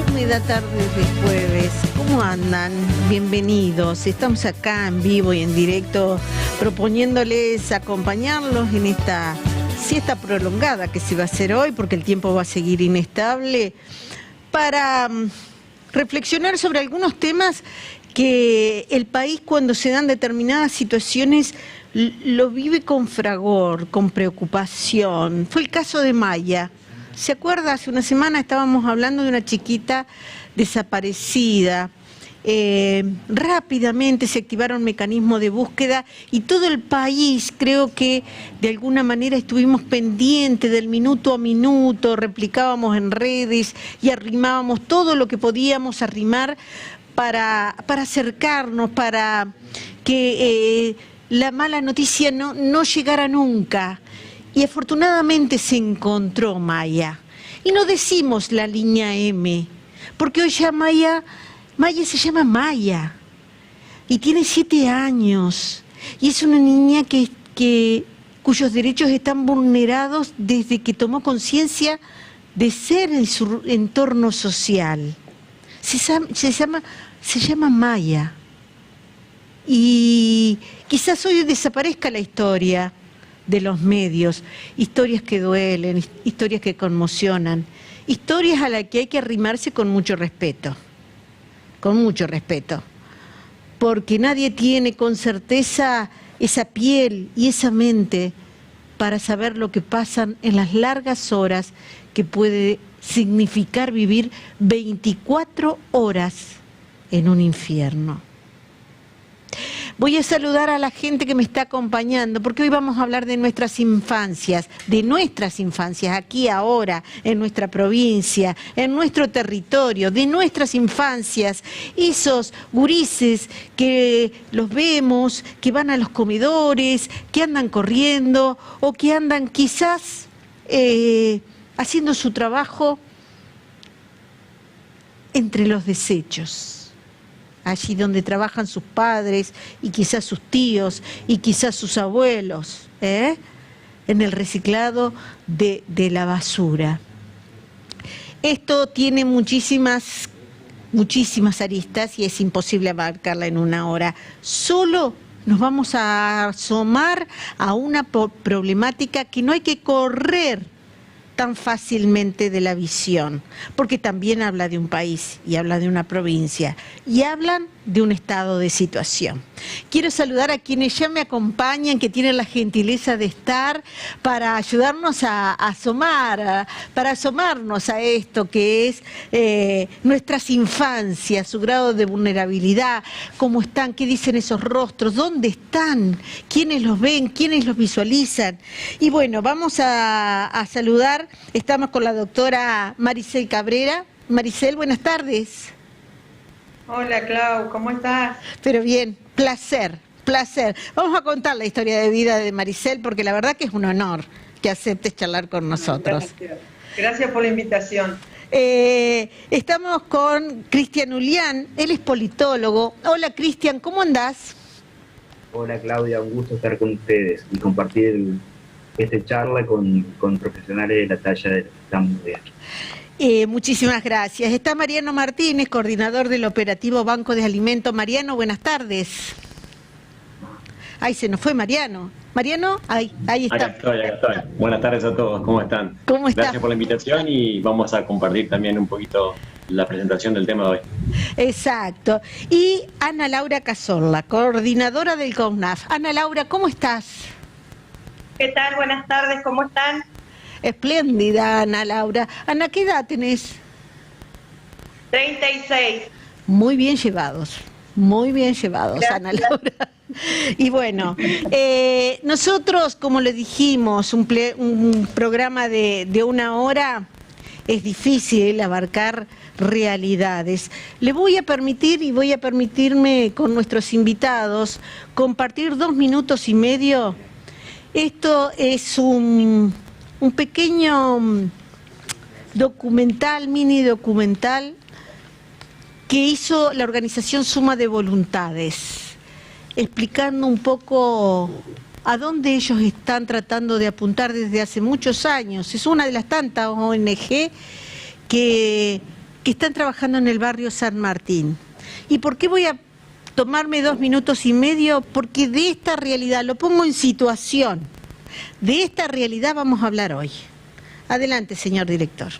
húmeda tarde de jueves. ¿Cómo andan? Bienvenidos. Estamos acá en vivo y en directo proponiéndoles acompañarlos en esta siesta prolongada que se va a hacer hoy porque el tiempo va a seguir inestable para reflexionar sobre algunos temas que el país, cuando se dan determinadas situaciones, lo vive con fragor, con preocupación. Fue el caso de Maya. ¿Se acuerda? Hace una semana estábamos hablando de una chiquita desaparecida. Rápidamente se activaron mecanismos de búsqueda y todo el país, creo que de alguna manera estuvimos pendientes del minuto a minuto, replicábamos en redes y arrimábamos todo lo que podíamos arrimar para acercarnos, para que la mala noticia no llegara nunca. Y afortunadamente se encontró Maya. Y no decimos la línea M, porque hoy ya Maya se llama Maya. Y tiene 7 años. Y es una niña cuyos derechos están vulnerados desde que tomó conciencia de ser en su entorno social. Se llama Maya. Y quizás hoy desaparezca la historia de los medios, historias que duelen, historias que conmocionan, historias a las que hay que arrimarse con mucho respeto, porque nadie tiene con certeza esa piel y esa mente para saber lo que pasan en las largas horas que puede significar vivir 24 horas en un infierno. Voy a saludar a la gente que me está acompañando, porque hoy vamos a hablar de nuestras infancias, aquí, ahora, en nuestra provincia, en nuestro territorio, de nuestras infancias, esos gurises que los vemos, que van a los comedores, que andan corriendo o que andan quizás haciendo su trabajo entre los desechos. Allí donde trabajan sus padres y quizás sus tíos y quizás sus abuelos, en el reciclado de la basura. Esto tiene muchísimas aristas y es imposible abarcarla en una hora. Solo nos vamos a asomar a una problemática que no hay que correr tan fácilmente de la visión, porque también habla de un país y habla de una provincia y hablan de un estado de situación. Quiero saludar a quienes ya me acompañan, que tienen la gentileza de estar para ayudarnos a asomar, para asomarnos a esto que es nuestras infancias, su grado de vulnerabilidad, cómo están, qué dicen esos rostros, dónde están, quiénes los ven, quiénes los visualizan. Y bueno, vamos a saludar, estamos con la doctora Maricel Cabrera. Maricel, buenas tardes. Hola Clau, ¿cómo estás? Pero bien, placer. Vamos a contar la historia de vida de Maricel porque la verdad que es un honor que aceptes charlar con nosotros. Gracias por la invitación. Estamos con Cristian Ulián, él es politólogo. Hola Cristian, ¿cómo andás? Hola Claudia, un gusto estar con ustedes y compartir esta charla con profesionales de la talla de San Mundial. Muchísimas gracias. Está Mariano Martínez, coordinador del operativo Banco de Alimentos. Mariano, buenas tardes. Ay, se nos fue Mariano. Mariano, ahí está. Acá estoy. Buenas tardes a todos, ¿cómo están? ¿Cómo estás? Gracias por la invitación y vamos a compartir también un poquito la presentación del tema de hoy. Exacto. Y Ana Laura Cazorla, coordinadora del CONAF. Ana Laura, ¿cómo estás? ¿Qué tal? Buenas tardes, ¿cómo están? Espléndida, Ana Laura. Ana, ¿qué edad tenés? 36. Muy bien llevados, gracias. Ana Laura. Y bueno, nosotros, como le dijimos, un programa de 1 hora, es difícil abarcar realidades. Le voy a permitir y voy a permitirme con nuestros invitados compartir 2 minutos y medio. Esto es un pequeño documental, mini documental, que hizo la organización Suma de Voluntades, explicando un poco a dónde ellos están tratando de apuntar desde hace muchos años. Es una de las tantas ONG que que están trabajando en el barrio San Martín. ¿Y por qué voy a tomarme 2 minutos y medio? Porque de esta realidad, lo pongo en situación, de esta realidad vamos a hablar hoy. Adelante, señor director.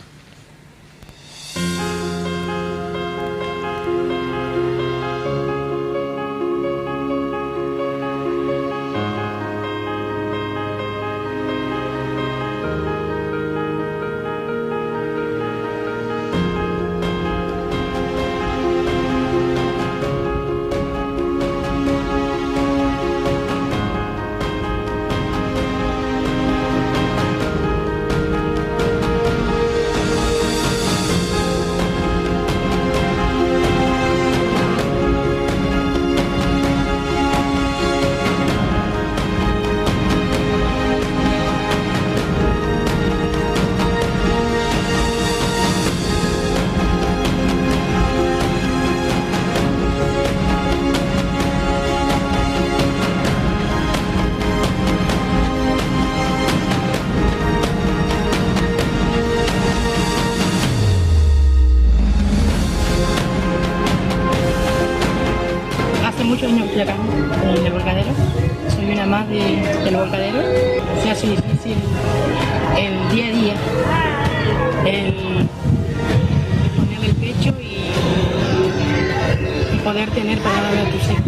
Muchos años estoy acá en el volcadero, soy una más del volcadero. Se hace difícil el día a día, el ponerle el pecho y poder tener para darle a tus hijos.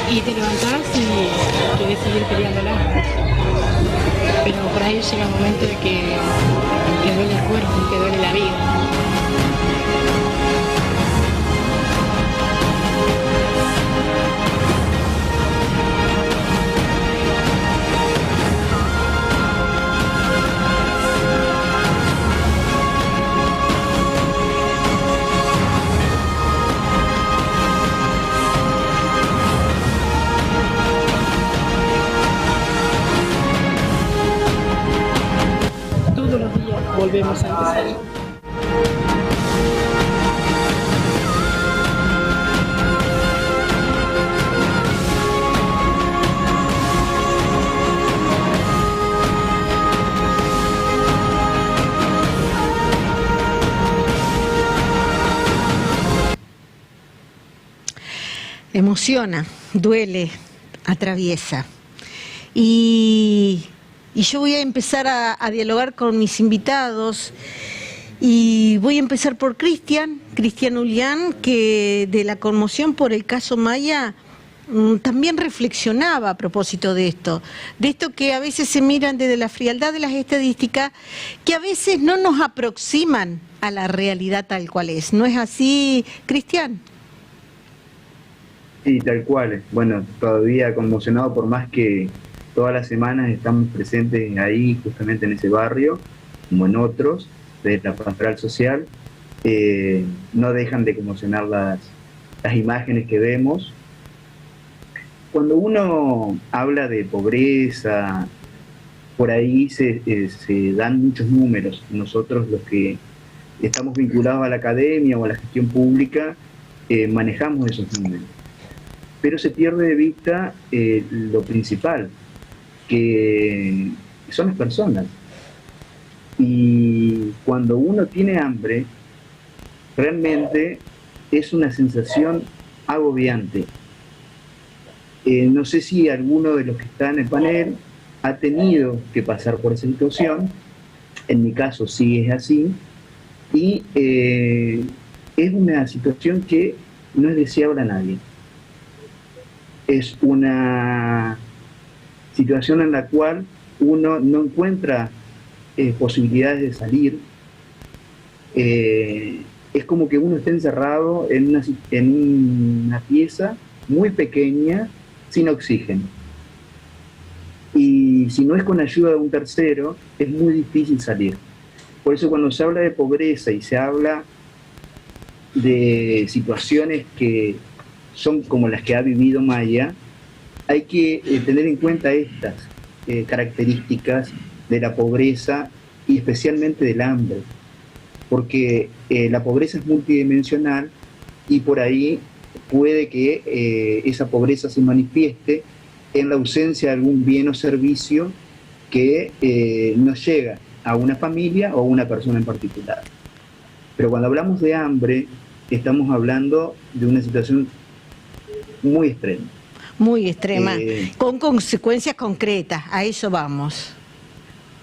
Y te levantás y querés seguir peleándola, pero por ahí llega un momento de que duele el cuerpo, que duele la vida. Todos los días volvemos a empezar. Emociona, duele, atraviesa. Y yo voy a empezar a dialogar con mis invitados y voy a empezar por Cristian Ulián, que de la conmoción por el caso Maya también reflexionaba a propósito de esto que a veces se miran desde la frialdad de las estadísticas, que a veces no nos aproximan a la realidad tal cual es. ¿No es así, Cristian? Sí, tal cual. Bueno, todavía conmocionado por más que todas las semanas estamos presentes ahí, justamente en ese barrio, como en otros, de la pastoral social, no dejan de conmocionar las imágenes que vemos. Cuando uno habla de pobreza, por ahí se dan muchos números. Nosotros, los que estamos vinculados a la academia o a la gestión pública, manejamos esos números. Pero se pierde de vista lo principal, que son las personas. Y cuando uno tiene hambre, realmente es una sensación agobiante. No sé si alguno de los que está en el panel ha tenido que pasar por esa situación. En mi caso sí es así. Y es una situación que no es deseable a nadie. Es una situación en la cual uno no encuentra posibilidades de salir. Es como que uno está encerrado en una pieza muy pequeña, sin oxígeno. y si no es con ayuda de un tercero, es muy difícil salir. Por eso cuando se habla de pobreza y se habla de situaciones que son como las que ha vivido Maya, hay que tener en cuenta estas características de la pobreza y especialmente del hambre, porque la pobreza es multidimensional y por ahí puede que esa pobreza se manifieste en la ausencia de algún bien o servicio que no llega a una familia o a una persona en particular. Pero cuando hablamos de hambre, estamos hablando de una situación muy extrema. Muy extrema, con consecuencias concretas, a eso vamos.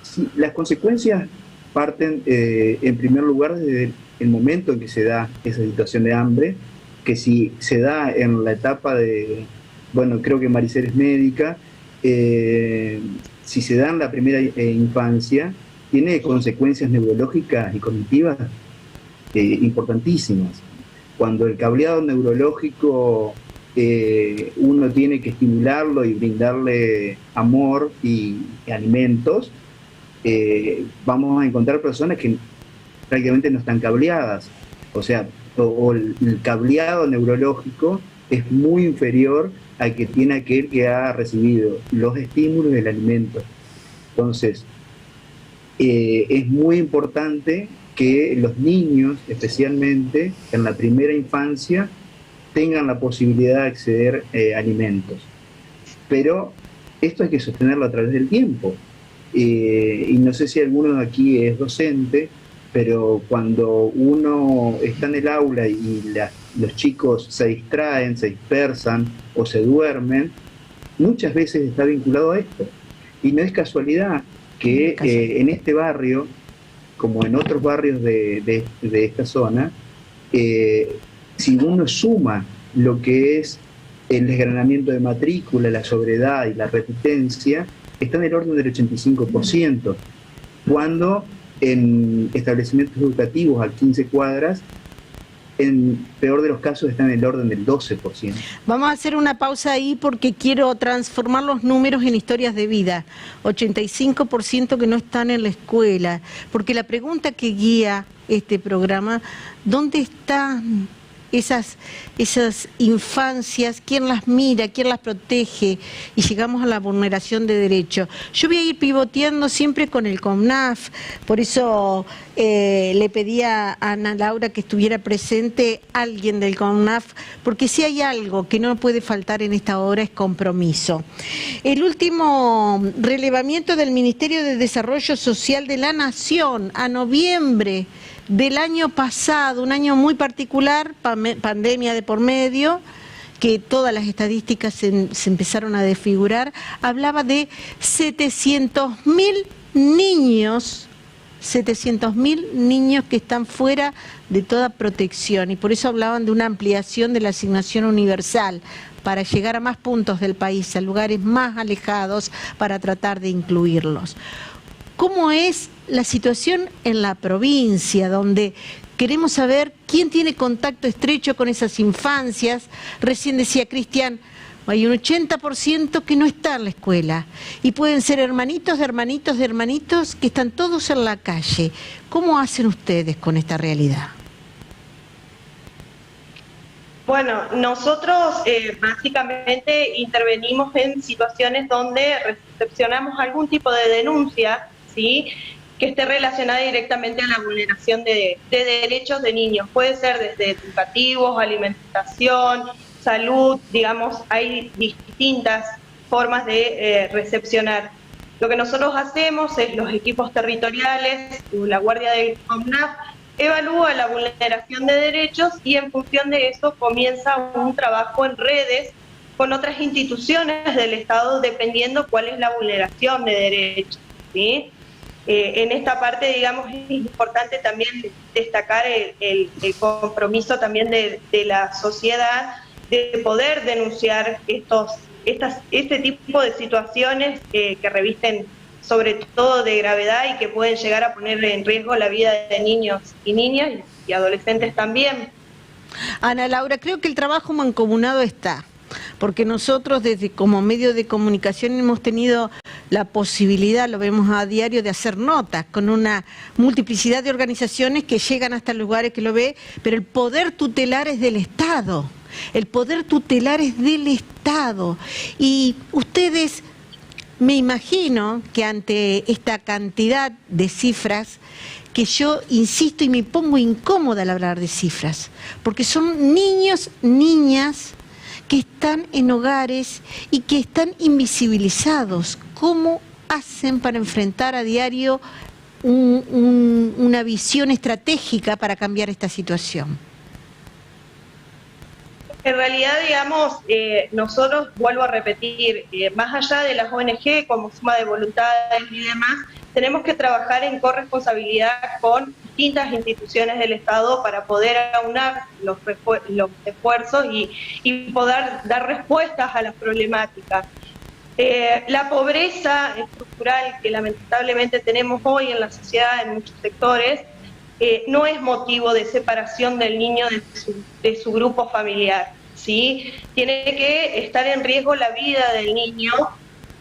Sí, las consecuencias parten, en primer lugar, desde el momento en que se da esa situación de hambre, que si se da en la etapa de, bueno, creo que Maricel es médica, si se da en la primera infancia, tiene consecuencias neurológicas y cognitivas importantísimas. Cuando el cableado neurológico uno tiene que estimularlo y brindarle amor y alimentos, vamos a encontrar personas que prácticamente no están cableadas, o sea, el cableado neurológico es muy inferior al que tiene aquel que ha recibido los estímulos del alimento. Entonces, es muy importante que los niños, especialmente en la primera infancia, tengan la posibilidad de acceder a alimentos. Pero esto hay que sostenerlo a través del tiempo. Y no sé si alguno de aquí es docente, pero cuando uno está en el aula y los chicos se distraen, se dispersan o se duermen, muchas veces está vinculado a esto. Y no es casualidad que en este barrio, como en otros barrios de esta zona, si uno suma lo que es el desgranamiento de matrícula, la sobriedad y la repitencia, está en el orden del 85%, cuando en establecimientos educativos a 15 cuadras, en peor de los casos, está en el orden del 12%. Vamos a hacer una pausa ahí porque quiero transformar los números en historias de vida. 85% que no están en la escuela, porque la pregunta que guía este programa, ¿dónde están esas infancias? ¿Quién las mira? ¿Quién las protege? Y llegamos a la vulneración de derechos. Yo voy a ir pivoteando siempre con el CONAF, por eso le pedía a Ana Laura que estuviera presente alguien del CONAF, porque si hay algo que no puede faltar en esta hora es compromiso. El último relevamiento del Ministerio de Desarrollo Social de la Nación a noviembre del año pasado, un año muy particular, pandemia de por medio, que todas las estadísticas se empezaron a desfigurar, hablaba de 700.000 niños, 700.000 niños que están fuera de toda protección, y por eso hablaban de una ampliación de la asignación universal para llegar a más puntos del país, a lugares más alejados, para tratar de incluirlos. ¿Cómo es la situación en la provincia, donde queremos saber quién tiene contacto estrecho con esas infancias? Recién decía Cristian, hay un 80% que no está en la escuela y pueden ser hermanitos de hermanitos de hermanitos que están todos en la calle. ¿Cómo hacen ustedes con esta realidad? Bueno, nosotros básicamente intervenimos en situaciones donde recepcionamos algún tipo de denuncia, ¿sí?, que esté relacionada directamente a la vulneración de derechos de niños. Puede ser desde educativos, alimentación, salud, digamos, hay distintas formas de recepcionar. Lo que nosotros hacemos es los equipos territoriales, la Guardia del CONAF, evalúa la vulneración de derechos y en función de eso comienza un trabajo en redes con otras instituciones del Estado dependiendo cuál es la vulneración de derechos, ¿sí? En esta parte, digamos, es importante también destacar el compromiso también de la sociedad de poder denunciar este tipo de situaciones que revisten sobre todo de gravedad y que pueden llegar a poner en riesgo la vida de niños y niñas y adolescentes también. Ana Laura, creo que el trabajo mancomunado está. porque nosotros desde como medio de comunicación hemos tenido la posibilidad, lo vemos a diario, de hacer notas con una multiplicidad de organizaciones que llegan hasta lugares que lo ve, pero el poder tutelar es del Estado, el poder tutelar es del Estado. Y ustedes, me imagino que ante esta cantidad de cifras, que yo insisto y me pongo incómoda al hablar de cifras, porque son niños, niñas que están en hogares y que están invisibilizados. ¿Cómo hacen para enfrentar a diario una visión estratégica para cambiar esta situación? En realidad, digamos, nosotros, vuelvo a repetir, más allá de las ONG como suma de voluntades y demás, tenemos que trabajar en corresponsabilidad con distintas instituciones del Estado para poder aunar los esfuerzos y poder dar respuestas a las problemáticas. La pobreza estructural que lamentablemente tenemos hoy en la sociedad en muchos sectores no es motivo de separación del niño de su grupo familiar, ¿sí? Tiene que estar en riesgo la vida del niño.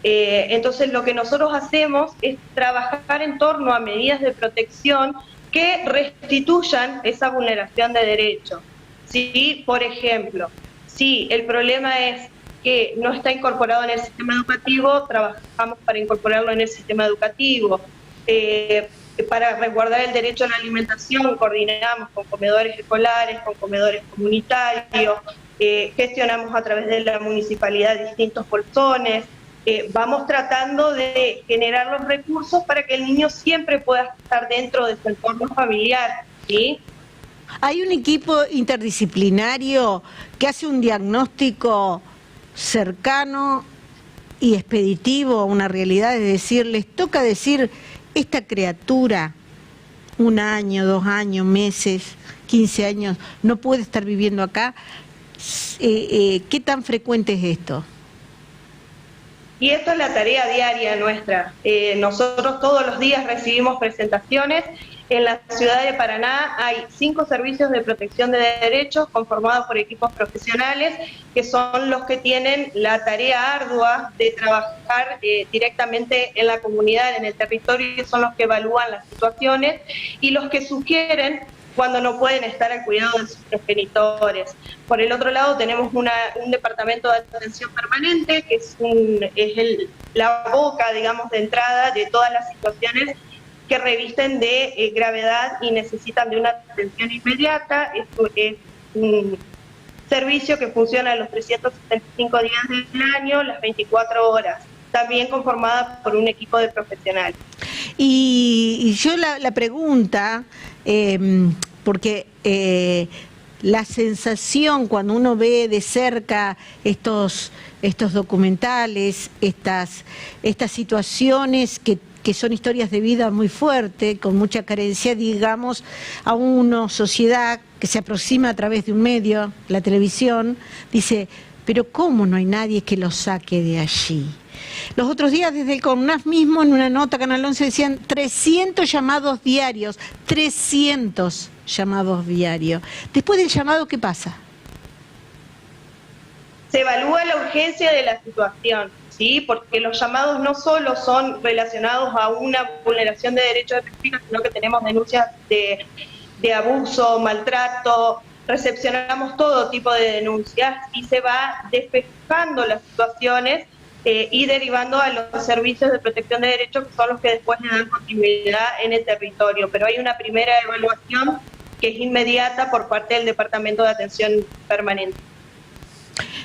Entonces lo que nosotros hacemos es trabajar en torno a medidas de protección que restituyan esa vulneración de derechos, ¿sí? Por ejemplo, si el problema es que no está incorporado en el sistema educativo, trabajamos para incorporarlo en el sistema educativo. Para resguardar el derecho a la alimentación, coordinamos con comedores escolares, con comedores comunitarios, gestionamos a través de la municipalidad distintos bolsones, vamos tratando de generar los recursos para que el niño siempre pueda estar dentro de su entorno familiar, ¿sí? ¿Hay un equipo interdisciplinario que hace un diagnóstico cercano y expeditivo a una realidad? Es decir, les toca decir, esta criatura, 1 año, 2 años, meses, 15 años, no puede estar viviendo acá. ¿Qué tan frecuente es esto? Y esto es la tarea diaria nuestra. Nosotros todos los días recibimos presentaciones. En la ciudad de Paraná hay 5 servicios de protección de derechos conformados por equipos profesionales que son los que tienen la tarea ardua de trabajar directamente en la comunidad, en el territorio, y son los que evalúan las situaciones y los que sugieren cuando no pueden estar al cuidado de sus progenitores. Por el otro lado tenemos un departamento de atención permanente que es la boca, digamos, de entrada de todas las situaciones que revisten de gravedad y necesitan de una atención inmediata. Esto es un servicio que funciona los 365 días del año, las 24 horas, también conformada por un equipo de profesionales. Y yo la pregunta, porque la sensación cuando uno ve de cerca estos documentales, estas situaciones que son historias de vida muy fuertes, con mucha carencia, digamos, a una sociedad que se aproxima a través de un medio, la televisión, dice, pero ¿cómo no hay nadie que lo saque de allí? Los otros días desde el CONAF mismo, en una nota, Canal 11, decían 300 llamados diarios, 300 llamados diarios. Después del llamado, ¿qué pasa? Se evalúa la urgencia de la situación, ¿sí? Porque los llamados no solo son relacionados a una vulneración de derechos específicos, sino que tenemos denuncias de abuso, maltrato, recepcionamos todo tipo de denuncias y se va despejando las situaciones y derivando a los servicios de protección de derechos, que son los que después le dan continuidad en el territorio. Pero hay una primera evaluación que es inmediata por parte del Departamento de Atención Permanente.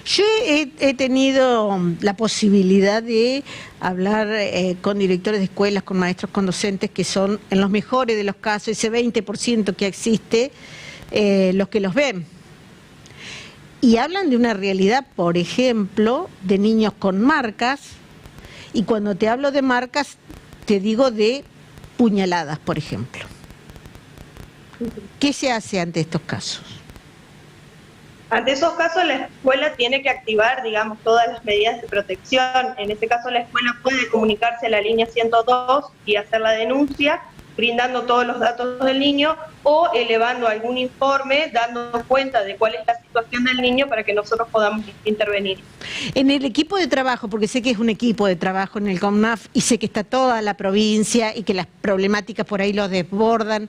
Yo he tenido la posibilidad de hablar con directores de escuelas, con maestros, con docentes, que son, en los mejores de los casos, ese 20% que existe, los que los ven. Y hablan de una realidad, por ejemplo, de niños con marcas, y cuando te hablo de marcas, te digo de puñaladas, por ejemplo. ¿Qué se hace ante estos casos? Ante esos casos la escuela tiene que activar, digamos, todas las medidas de protección. En este caso la escuela puede comunicarse a la línea 102 y hacer la denuncia, brindando todos los datos del niño o elevando algún informe, dando cuenta de cuál es la situación del niño para que nosotros podamos intervenir. En el equipo de trabajo, porque sé que es un equipo de trabajo en el CONAF y sé que está toda la provincia y que las problemáticas por ahí los desbordan,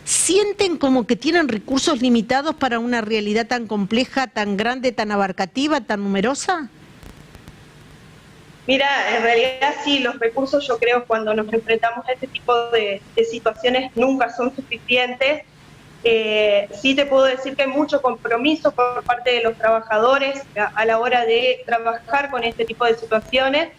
¿sienten como que tienen recursos limitados para una realidad tan compleja, tan grande, tan abarcativa, tan numerosa? Mira, en realidad sí, los recursos yo creo cuando nos enfrentamos a este tipo de situaciones nunca son suficientes. Sí te puedo decir que hay mucho compromiso por parte de los trabajadores a la hora de trabajar con este tipo de situaciones,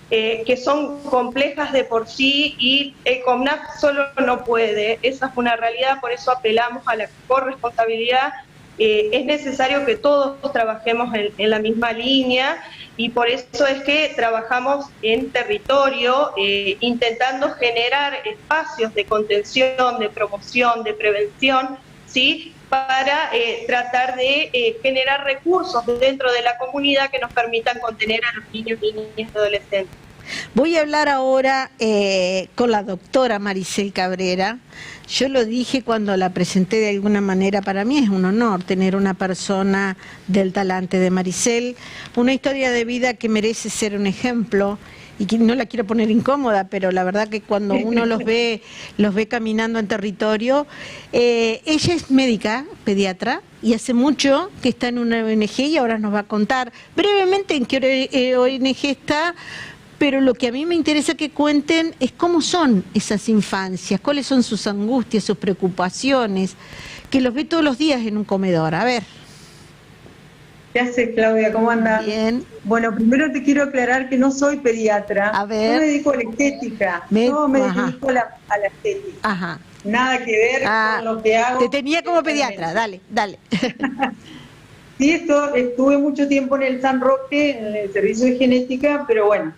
que son complejas de por sí y el CONAF solo no puede. Esa es una realidad, por eso apelamos a la corresponsabilidad. Es necesario que todos trabajemos en la misma línea y por eso es que trabajamos en territorio, intentando generar espacios de contención, de promoción, de prevención, ¿sí?, para tratar de generar recursos dentro de la comunidad que nos permitan contener a los niños y niñas y adolescentes. Voy a hablar ahora con la doctora Maricel Cabrera. Yo lo dije cuando la presenté de alguna manera, para mí es un honor tener una persona del talante de Maricel, una historia de vida que merece ser un ejemplo y que no la quiero poner incómoda, pero la verdad que cuando uno los ve caminando en territorio, ella es médica, pediatra, y hace mucho que está en una ONG y ahora nos va a contar brevemente en qué ONG está. Pero lo que a mí me interesa que cuenten es cómo son esas infancias, cuáles son sus angustias, sus preocupaciones, que los ve todos los días en un comedor. A ver. ¿Qué haces, Claudia? ¿Cómo andas? Bien. Bueno, primero te quiero aclarar que no soy pediatra. A ver. Yo me dedico a la estética. Yo me dedico a la estética. Ajá. Nada que ver con lo que hago. Te tenía como pediatra, dale. Sí, estuve mucho tiempo en el San Roque, en el servicio de genética, pero bueno.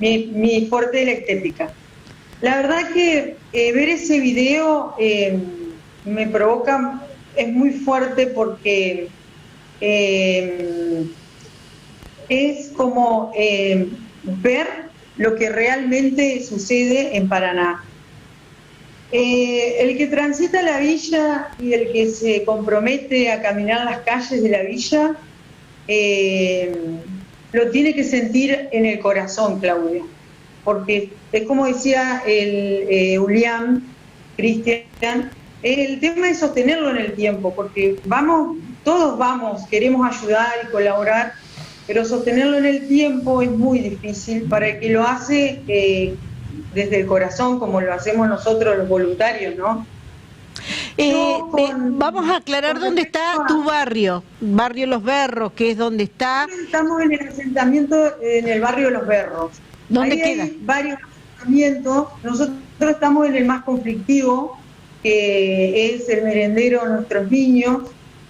Mi fuerte es la estética. La verdad que ver ese video me provoca, es muy fuerte porque es como ver lo que realmente sucede en Paraná. El que transita la villa y el que se compromete a caminar las calles de la villa, lo tiene que sentir en el corazón, Claudia, porque es como decía el Julián, Cristian, el tema es sostenerlo en el tiempo, porque todos queremos ayudar y colaborar, pero sostenerlo en el tiempo es muy difícil para el que lo hace desde el corazón, como lo hacemos nosotros los voluntarios, ¿no? Vamos a aclarar dónde está tu barrio Los Berros, que es donde está. Estamos en el asentamiento en el barrio Los Berros. ¿Dónde queda? Hay varios asentamientos. Nosotros estamos en el más conflictivo, que es el merendero Nuestros Niños.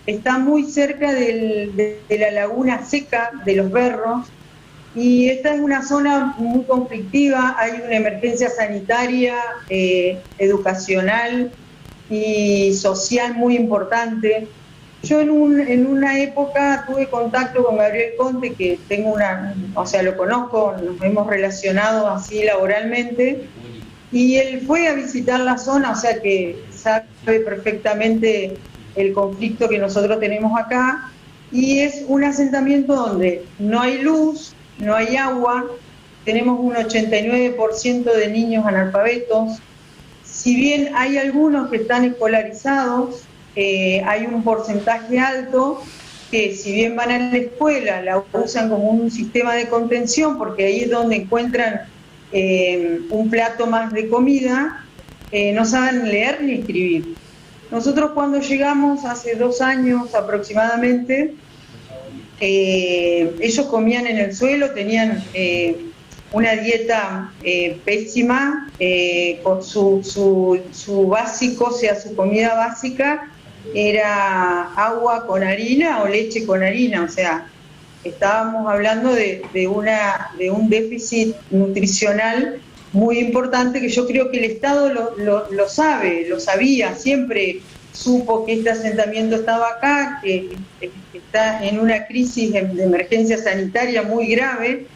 Está muy cerca de la laguna seca de Los Berros. Y esta es una zona muy conflictiva. Hay una emergencia sanitaria, educacional y social muy importante. Yo en una época tuve contacto con Gabriel Conte, que lo conozco, nos hemos relacionado así laboralmente, y él fue a visitar la zona, o sea que sabe perfectamente el conflicto que nosotros tenemos acá, y es un asentamiento donde no hay luz, no hay agua, tenemos un 89% de niños analfabetos. Si bien hay algunos que están escolarizados, hay un porcentaje alto que si bien van a la escuela, la usan como un sistema de contención, porque ahí es donde encuentran un plato más de comida, no saben leer ni escribir. Nosotros cuando llegamos hace 2 años aproximadamente, ellos comían en el suelo, tenían una dieta pésima, con su básico, o sea, su comida básica era agua con harina o leche con harina, o sea, estábamos hablando de un déficit nutricional muy importante que yo creo que el Estado lo sabía, siempre supo que este asentamiento estaba acá, que está en una crisis de emergencia sanitaria muy grave.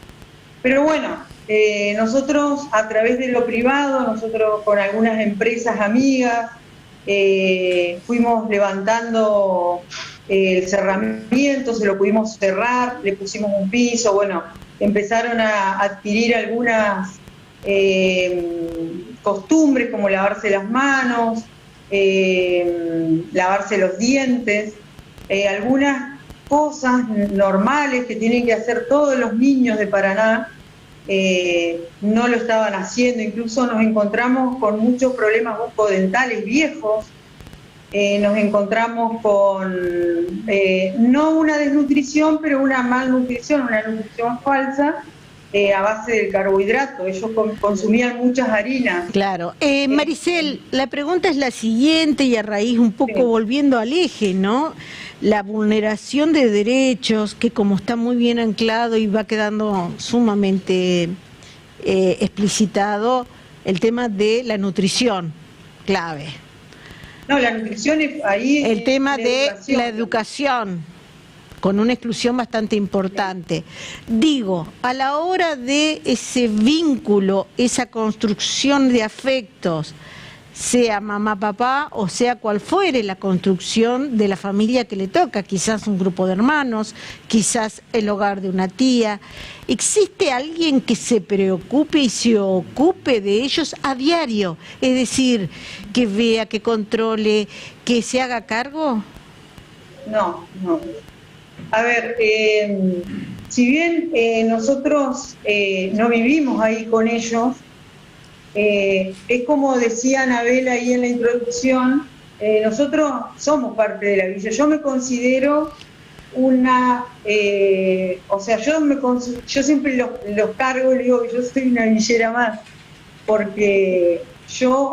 Pero bueno, nosotros a través de lo privado, nosotros con algunas empresas amigas, fuimos levantando el cerramiento, se lo pudimos cerrar, le pusimos un piso, bueno, empezaron a adquirir algunas costumbres como lavarse las manos, lavarse los dientes, algunas cosas normales que tienen que hacer todos los niños de Paraná, no lo estaban haciendo. Incluso nos encontramos con muchos problemas bucodentales viejos, nos encontramos con no una desnutrición, pero una malnutrición, una nutrición falsa, a base del carbohidrato. Ellos consumían muchas harinas. Claro. Maricel, la pregunta es la siguiente, y a raíz un poco volviendo al eje, ¿no? La vulneración de derechos, que como está muy bien anclado y va quedando sumamente explicitado, el tema de la nutrición, clave. No, la nutrición es ahí. El tema de la educación, con una exclusión bastante importante. Digo, a la hora de ese vínculo, esa construcción de afectos, sea mamá, papá, o sea cual fuere la construcción de la familia que le toca, quizás un grupo de hermanos, quizás el hogar de una tía, ¿existe alguien que se preocupe y se ocupe de ellos a diario? Es decir, que vea, que controle, que se haga cargo. No. A ver, si bien nosotros no vivimos ahí con ellos, es como decía Anabel ahí en la introducción, nosotros somos parte de la villa. Yo me considero una, o sea, yo siempre los cargo, le digo que yo soy una villera más, porque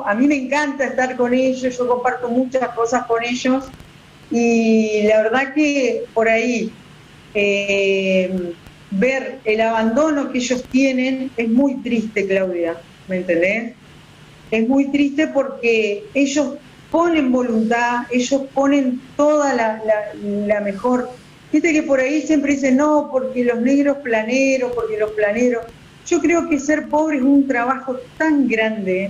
a mí me encanta estar con ellos, yo comparto muchas cosas con ellos, y la verdad que por ahí ver el abandono que ellos tienen es muy triste, Claudia, ¿me entendés? Es muy triste porque ellos ponen voluntad, ellos ponen toda la mejor. Viste que por ahí siempre dicen, no, porque los negros planeros, porque los planeros. Yo creo que ser pobre es un trabajo tan grande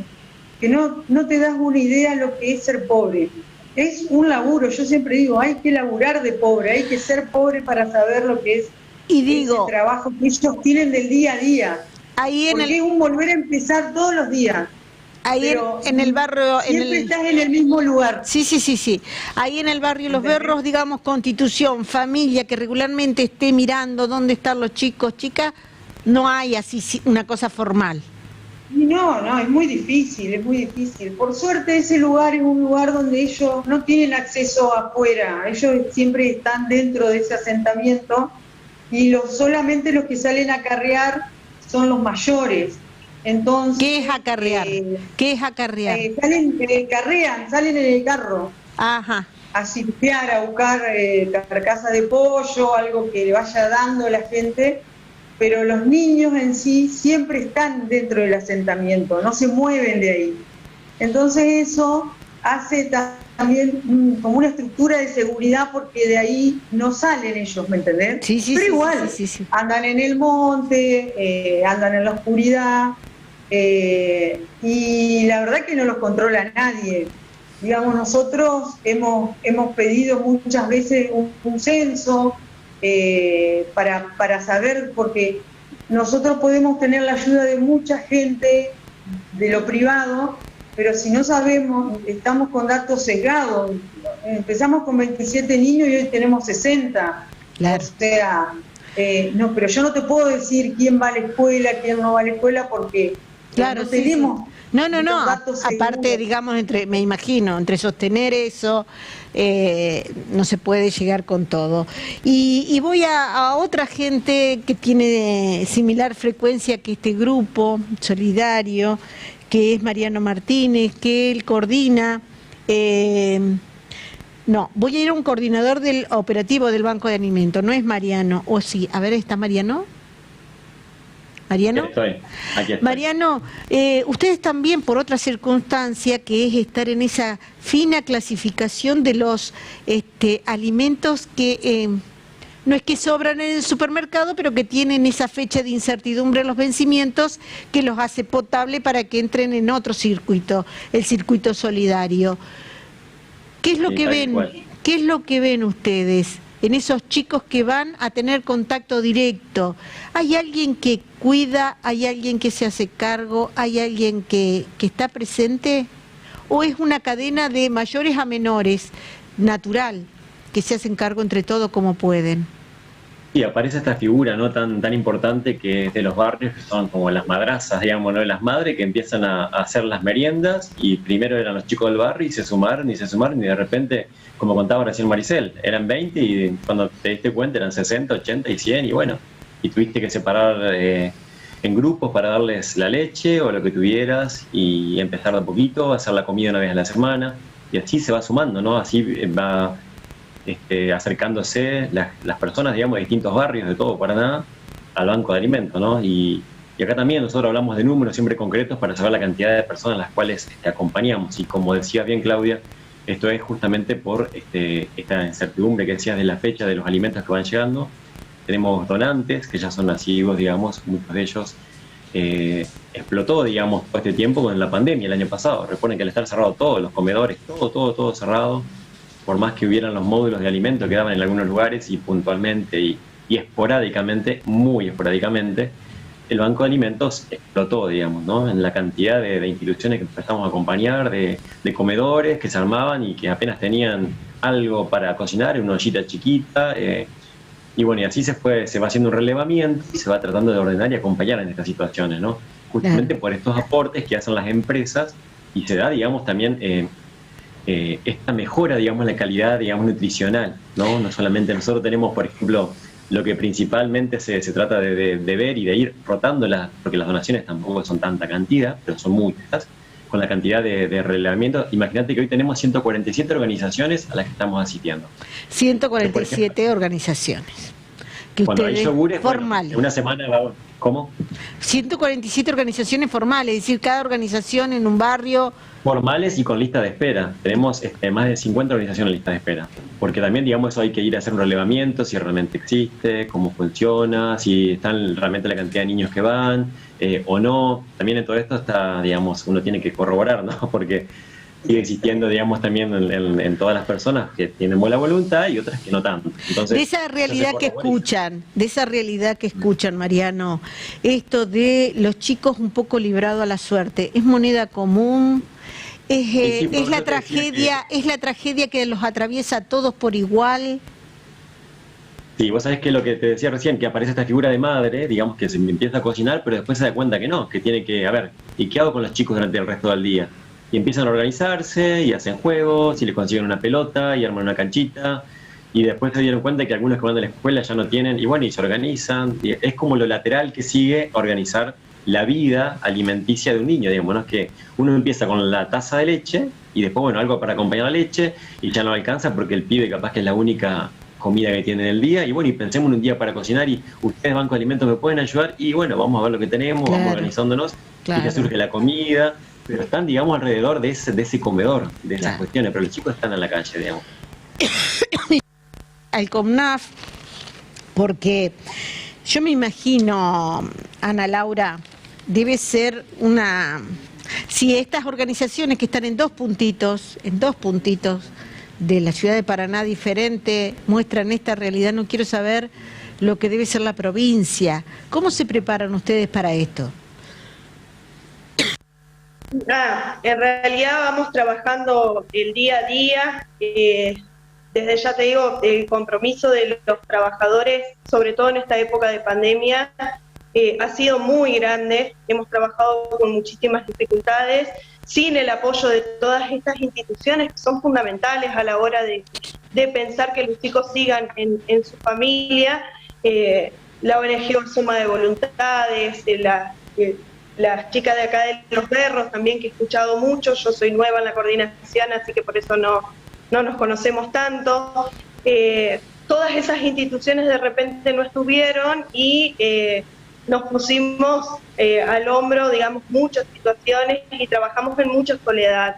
que no te das una idea de lo que es ser pobre. Es un laburo, yo siempre digo, hay que laburar de pobre, hay que ser pobre para saber lo que es ese trabajo que ellos tienen del día a día. Porque es un volver a empezar todos los días. Ahí en el barrio... Siempre estás en el mismo lugar. Sí. Ahí en el barrio Los Berros, digamos, Constitución, familia que regularmente esté mirando dónde están los chicos, chicas, no hay así una cosa formal. No, es muy difícil. Por suerte ese lugar es un lugar donde ellos no tienen acceso afuera, ellos siempre están dentro de ese asentamiento y solamente los que salen a carrear son los mayores. Entonces, ¿qué es acarrear? Salen en el carro. Ajá. A sitiar, a buscar carcasa de pollo, algo que le vaya dando a la gente. Pero los niños en sí siempre están dentro del asentamiento, no se mueven de ahí. Entonces eso hace también como una estructura de seguridad porque de ahí no salen ellos, ¿me entendés? Sí, pero igual, andan en el monte, andan en la oscuridad, y la verdad que no los controla nadie. Digamos, nosotros hemos pedido muchas veces un censo, para saber, porque nosotros podemos tener la ayuda de mucha gente de lo privado, pero si no sabemos, estamos con datos sesgados. Empezamos con 27 niños y hoy tenemos 60. Claro. O sea, no, pero yo no te puedo decir quién va a la escuela, quién no va a la escuela, porque claro, no tenemos... No. Aparte, digamos, me imagino, entre sostener eso, no se puede llegar con todo. Y voy a otra gente que tiene similar frecuencia que este grupo solidario, que es Mariano Martínez, que él coordina. Voy a ir a un coordinador del operativo del Banco de Alimentos, no es Mariano, o sí, a ver, ¿está Mariano? ¿Mariano? Aquí estoy. Mariano, ustedes también, por otra circunstancia, que es estar en esa fina clasificación de los alimentos que no es que sobran en el supermercado, pero que tienen esa fecha de incertidumbre en los vencimientos que los hace potable para que entren en otro circuito, el circuito solidario. ¿Qué es lo que ven? ¿Qué es lo que ven ustedes en esos chicos que van a tener contacto directo? ¿Hay alguien que cuida? ¿Hay alguien que se hace cargo? ¿Hay alguien que está presente? ¿O es una cadena de mayores a menores, natural, que se hacen cargo entre todos como pueden? Sí, aparece esta figura, ¿no?, tan importante que es de los barrios, que son como las madrazas, digamos, ¿no?, las madres que empiezan a hacer las meriendas, y primero eran los chicos del barrio y se sumaron y de repente, como contaba recién Maricel, eran 20 y cuando te diste cuenta eran 60, 80 y 100 y bueno, y tuviste que separar en grupos para darles la leche o lo que tuvieras y empezar de a poquito, hacer la comida una vez a la semana y así se va sumando, ¿no? Así va acercándose las personas, digamos, de distintos barrios de todo Paraná al banco de alimentos, ¿no? Y acá también nosotros hablamos de números siempre concretos para saber la cantidad de personas a las cuales acompañamos. Y como decías bien, Claudia, esto es justamente por esta incertidumbre que decías de la fecha de los alimentos que van llegando. Tenemos donantes que ya son nacidos, digamos, muchos de ellos explotó, digamos, todo este tiempo con la pandemia el año pasado. Recuerden que al estar cerrado todos los comedores, todo cerrado, por más que hubieran los módulos de alimentos que daban en algunos lugares y puntualmente y esporádicamente, muy esporádicamente, el banco de alimentos explotó, digamos, ¿no?, en la cantidad de instituciones que empezamos a acompañar, de comedores que se armaban y que apenas tenían algo para cocinar, en una ollita chiquita, y bueno, y así se va haciendo un relevamiento y se va tratando de ordenar y acompañar en estas situaciones, ¿no? Justamente por estos aportes que hacen las empresas y se da, digamos, también esta mejora, digamos, la calidad, digamos, nutricional, ¿no? No solamente nosotros tenemos, por ejemplo, lo que principalmente se trata de ver y de ir rotándolas, porque las donaciones tampoco son tanta cantidad, pero son muchas, con la cantidad de relevamiento. Imagínate que hoy tenemos 147 organizaciones a las que estamos asistiendo. 147 organizaciones. Que cuando ustedes, hay yogures, formales. Bueno, una semana va... ¿Cómo? 147 organizaciones formales, es decir, cada organización en un barrio... Formales y con lista de espera. Tenemos más de 50 organizaciones en lista de espera. Porque también, digamos, eso hay que ir a hacer un relevamiento, si realmente existe, cómo funciona, si están realmente la cantidad de niños que van o no. También en todo esto está, digamos, uno tiene que corroborar, ¿no? Porque sigue existiendo, digamos, también en todas las personas que tienen buena voluntad y otras que no tanto. Entonces, de esa realidad que escuchan, Mariano, esto de los chicos un poco librados a la suerte, ¿es moneda común? ¿Es la tragedia que los atraviesa a todos por igual? Sí, vos sabés que lo que te decía recién, que aparece esta figura de madre, digamos, que se empieza a cocinar, pero después se da cuenta que no, que tiene que, a ver, ¿y qué hago con los chicos durante el resto del día? Y empiezan a organizarse y hacen juegos y les consiguen una pelota y arman una canchita y después se dieron cuenta que algunos que van de la escuela ya no tienen y bueno, y se organizan. Y es como lo lateral que sigue organizar la vida alimenticia de un niño, digamos, ¿no? Es que uno empieza con la taza de leche y después, bueno, algo para acompañar la leche y ya no alcanza porque el pibe capaz que es la única comida que tiene en el día y bueno, y pensemos en un día para cocinar y ustedes, Banco de Alimentos, me pueden ayudar y bueno, vamos a ver lo que tenemos, claro, vamos organizándonos y ya surge la comida. Pero están, digamos, alrededor de ese comedor, de esas cuestiones, pero los chicos están en la calle, digamos. Al COMNAF, porque yo me imagino, Ana Laura, debe ser una... Si estas organizaciones que están en dos puntitos de la ciudad de Paraná diferente, muestran esta realidad, no quiero saber lo que debe ser la provincia. ¿Cómo se preparan ustedes para esto? En realidad vamos trabajando el día a día, desde ya te digo, el compromiso de los trabajadores, sobre todo en esta época de pandemia, ha sido muy grande. Hemos trabajado con muchísimas dificultades, sin el apoyo de todas estas instituciones que son fundamentales a la hora de pensar que los chicos sigan en su familia. La ONG Suma de Voluntades, las chicas de acá de Los Berros también, que he escuchado mucho. Yo soy nueva en la coordinación, así que por eso no nos conocemos tanto. Todas esas instituciones de repente no estuvieron y nos pusimos al hombro, digamos, muchas situaciones y trabajamos en mucha soledad.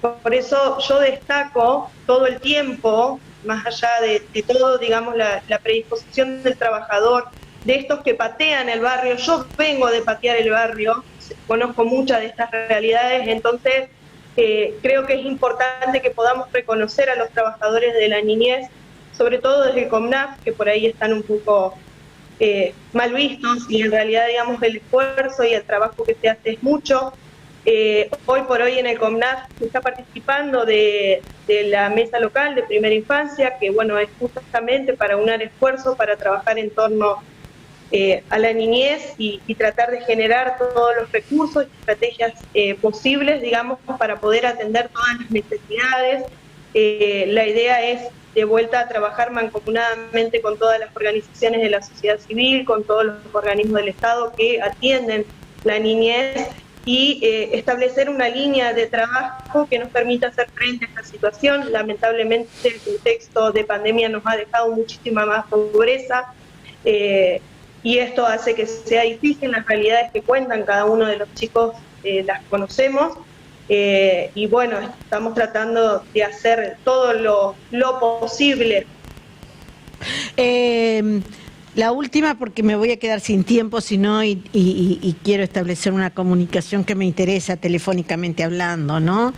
Por eso yo destaco todo el tiempo más allá de todo, digamos, la predisposición del trabajador, de estos que patean el barrio. Yo vengo de patear el barrio, conozco muchas de estas realidades, entonces creo que es importante que podamos reconocer a los trabajadores de la niñez, sobre todo desde el COMNAF, que por ahí están un poco mal vistos, y en realidad, digamos, el esfuerzo y el trabajo que se hace es mucho. Hoy por hoy en el COMNAF se está participando de la mesa local de primera infancia, que bueno, es justamente para unar esfuerzos, para trabajar en torno a la niñez y tratar de generar todos los recursos y estrategias posibles, digamos, para poder atender todas las necesidades. La idea es de vuelta a trabajar mancomunadamente con todas las organizaciones de la sociedad civil, con todos los organismos del Estado que atienden la niñez, y establecer una línea de trabajo que nos permita hacer frente a esta situación. Lamentablemente el contexto de pandemia nos ha dejado muchísima más pobreza, y esto hace que sea difícil. Las realidades que cuentan cada uno de los chicos las conocemos, y bueno, estamos tratando de hacer todo lo posible. La última, porque me voy a quedar sin tiempo, si no, y quiero establecer una comunicación que me interesa telefónicamente hablando, ¿no?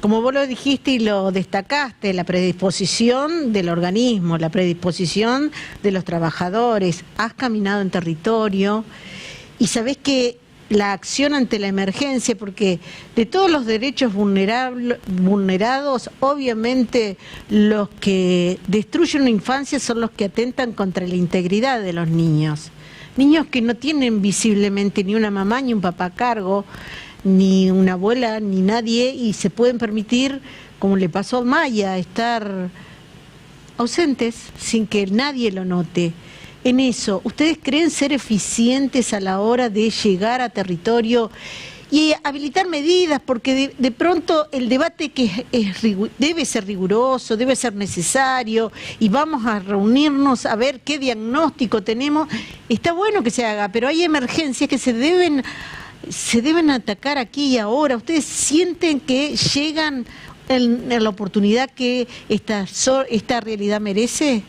Como vos lo dijiste y lo destacaste, la predisposición del organismo, la predisposición de los trabajadores. Has caminado en territorio y sabés que la acción ante la emergencia, porque de todos los derechos vulnerados, obviamente los que destruyen una infancia son los que atentan contra la integridad de los niños. Niños que no tienen visiblemente ni una mamá ni un papá a cargo, ni una abuela, ni nadie, y se pueden permitir, como le pasó a Maya, estar ausentes sin que nadie lo note. En eso, ¿ustedes creen ser eficientes a la hora de llegar a territorio y habilitar medidas? Porque de pronto el debate que debe ser riguroso, debe ser necesario, y vamos a reunirnos a ver qué diagnóstico tenemos. Está bueno que se haga, pero hay emergencias que se deben atacar aquí y ahora. ¿Ustedes sienten que llegan en la oportunidad que esta realidad merece?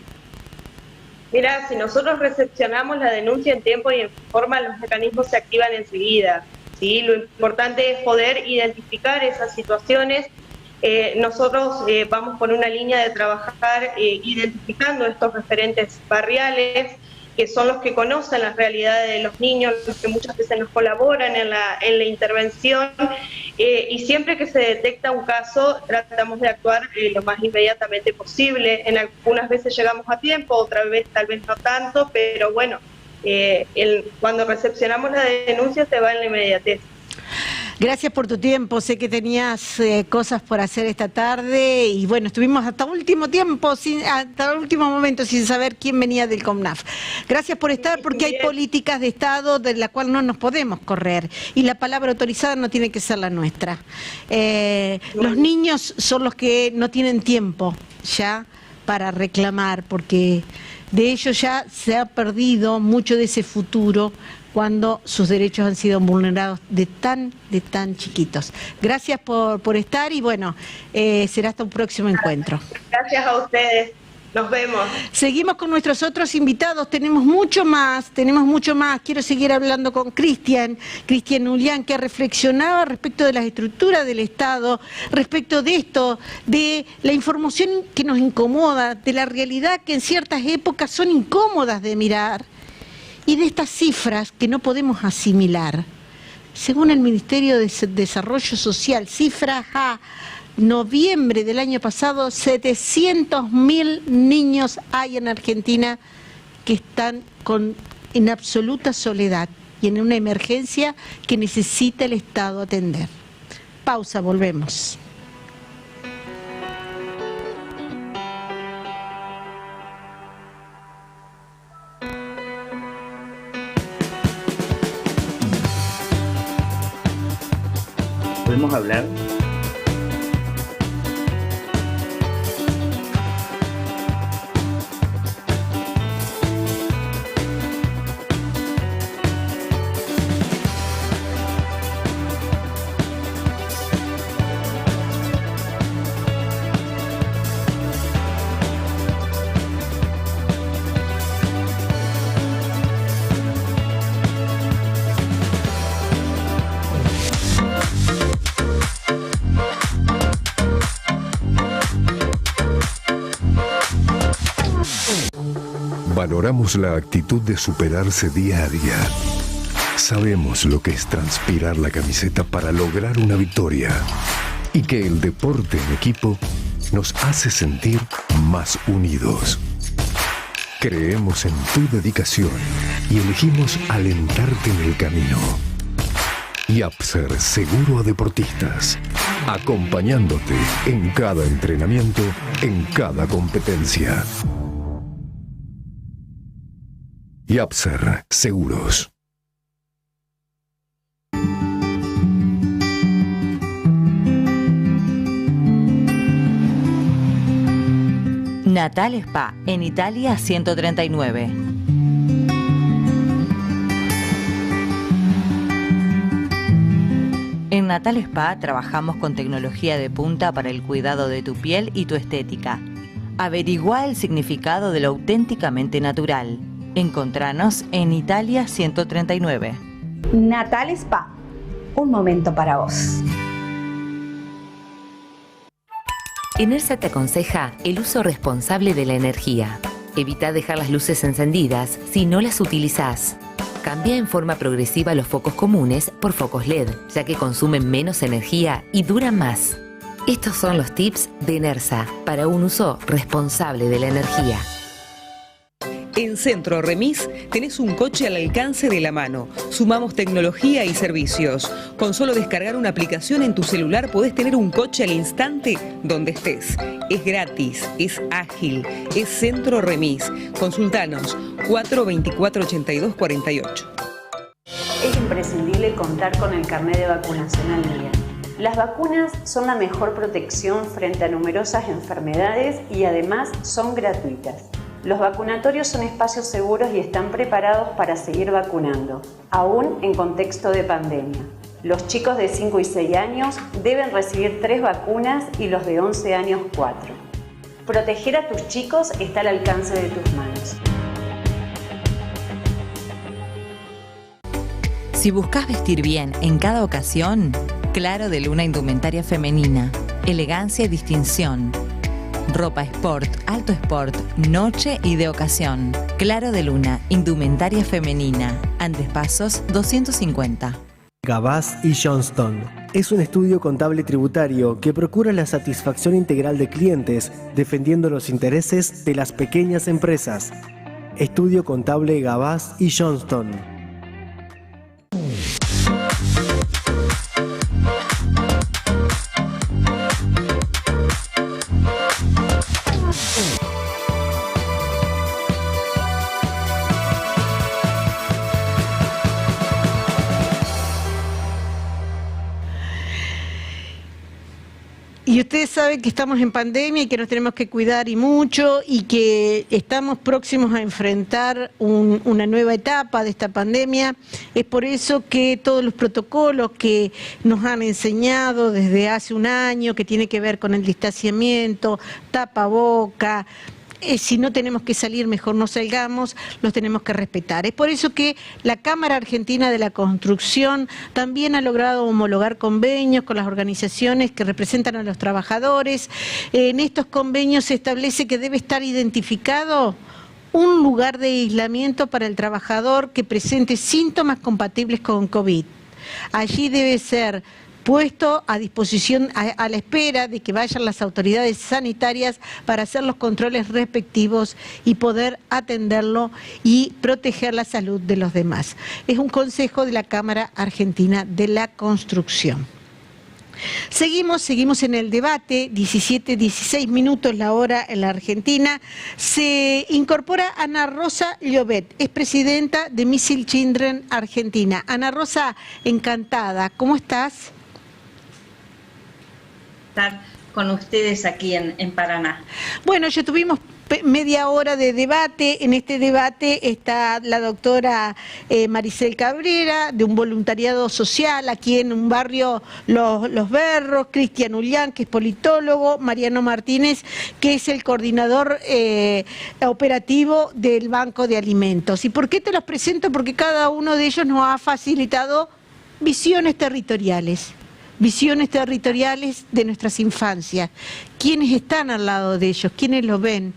Mira, si nosotros recepcionamos la denuncia en tiempo y en forma, los mecanismos se activan enseguida, ¿sí? Lo importante es poder identificar esas situaciones. Nosotros vamos por una línea de trabajar identificando estos referentes barriales, que son los que conocen las realidades de los niños, los que muchas veces nos colaboran en la intervención, y siempre que se detecta un caso tratamos de actuar lo más inmediatamente posible. En algunas veces llegamos a tiempo, otras veces tal vez no tanto, pero bueno, cuando recepcionamos la denuncia se va en la inmediatez. Gracias por tu tiempo, sé que tenías cosas por hacer esta tarde y bueno, estuvimos hasta último momento sin saber quién venía del COMNAF. Gracias por estar, porque hay políticas de Estado de las cuales no nos podemos correr y la palabra autorizada no tiene que ser la nuestra. Los niños son los que no tienen tiempo ya para reclamar, porque de ellos ya se ha perdido mucho de ese futuro cuando sus derechos han sido vulnerados de tan chiquitos. Gracias por estar y bueno, será hasta un próximo encuentro. Gracias a ustedes. Nos vemos. Seguimos con nuestros otros invitados, tenemos mucho más. Quiero seguir hablando con Cristian Ulián, que reflexionaba respecto de las estructuras del Estado, respecto de esto, de la información que nos incomoda, de la realidad que en ciertas épocas son incómodas de mirar, y de estas cifras que no podemos asimilar. Según el Ministerio de Desarrollo Social, cifras a noviembre del año pasado, 700.000 niños hay en Argentina que están en absoluta soledad y en una emergencia que necesita el Estado atender. Pausa, volvemos. ¿Podemos hablar? Valoramos la actitud de superarse día a día. Sabemos lo que es transpirar la camiseta para lograr una victoria y que el deporte en equipo nos hace sentir más unidos. Creemos en tu dedicación y elegimos alentarte en el camino. Yapser Seguro a Deportistas, acompañándote en cada entrenamiento, en cada competencia. Yapser Seguros. Natal Spa, en Italia 139. En Natal Spa trabajamos con tecnología de punta para el cuidado de tu piel y tu estética. Averigua el significado de lo auténticamente natural. Encontranos en Italia 139. Natal Spa, un momento para vos. ENERSA te aconseja el uso responsable de la energía. Evita dejar las luces encendidas si no las utilizás. Cambia en forma progresiva los focos comunes por focos LED, ya que consumen menos energía y duran más. Estos son los tips de ENERSA para un uso responsable de la energía. En Centro Remis tenés un coche al alcance de la mano. Sumamos tecnología y servicios. Con solo descargar una aplicación en tu celular podés tener un coche al instante donde estés. Es gratis, es ágil, es Centro Remis. Consultanos 424-8248. Es imprescindible contar con el carnet de vacunación al día. Las vacunas son la mejor protección frente a numerosas enfermedades y además son gratuitas. Los vacunatorios son espacios seguros y están preparados para seguir vacunando, aún en contexto de pandemia. Los chicos de 5 y 6 años deben recibir 3 vacunas y los de 11 años 4. Proteger a tus chicos está al alcance de tus manos. Si buscas vestir bien en cada ocasión, Claro de Luna Indumentaria Femenina. Elegancia y distinción. Ropa sport, alto sport, noche y de ocasión. Claro de Luna, indumentaria femenina. Andes Pasos 250. Gabás y Johnston es un estudio contable tributario que procura la satisfacción integral de clientes, defendiendo los intereses de las pequeñas empresas. Estudio contable Gabás y Johnston. Y ustedes saben que estamos en pandemia y que nos tenemos que cuidar y mucho y que estamos próximos a enfrentar una nueva etapa de esta pandemia. Es por eso que todos los protocolos que nos han enseñado desde hace un año, que tiene que ver con el distanciamiento, tapaboca, si no tenemos que salir, mejor no salgamos, los tenemos que respetar. Es por eso que la Cámara Argentina de la Construcción también ha logrado homologar convenios con las organizaciones que representan a los trabajadores. En estos convenios se establece que debe estar identificado un lugar de aislamiento para el trabajador que presente síntomas compatibles con COVID. Allí debe ser puesto a disposición, a la espera de que vayan las autoridades sanitarias para hacer los controles respectivos y poder atenderlo y proteger la salud de los demás. Es un consejo de la Cámara Argentina de la Construcción. Seguimos en el debate, 16 minutos la hora en la Argentina. Se incorpora Ana Rosa Llobet, es presidenta de Missile Children Argentina. Ana Rosa, encantada, ¿cómo estás? Estar con ustedes aquí en Paraná. Bueno, ya tuvimos media hora de debate. En este debate está la doctora Maricel Cabrera, de un voluntariado social aquí en un barrio Los Berros, Cristian Ullán, que es politólogo, Mariano Martínez, que es el coordinador operativo del Banco de Alimentos. ¿Y por qué te los presento? Porque cada uno de ellos nos ha facilitado visiones territoriales de nuestras infancias. ¿Quiénes están al lado de ellos? ¿Quiénes lo ven?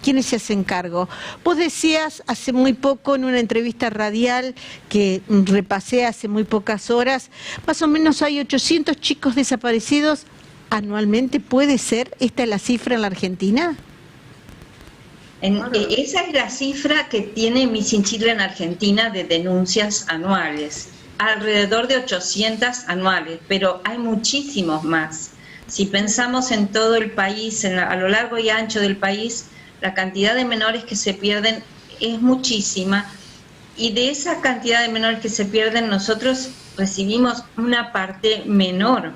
¿quiénes se hacen cargo? Vos decías hace muy poco en una entrevista radial que repasé hace muy pocas horas, más o menos hay 800 chicos desaparecidos anualmente. ¿Puede ser esta la cifra en la Argentina? Esa es la cifra que tiene Missing Children Argentina de denuncias anuales, alrededor de 800 anuales, pero hay muchísimos más. Si pensamos en todo el país, a lo largo y ancho del país, la cantidad de menores que se pierden es muchísima, y de esa cantidad de menores que se pierden nosotros recibimos una parte menor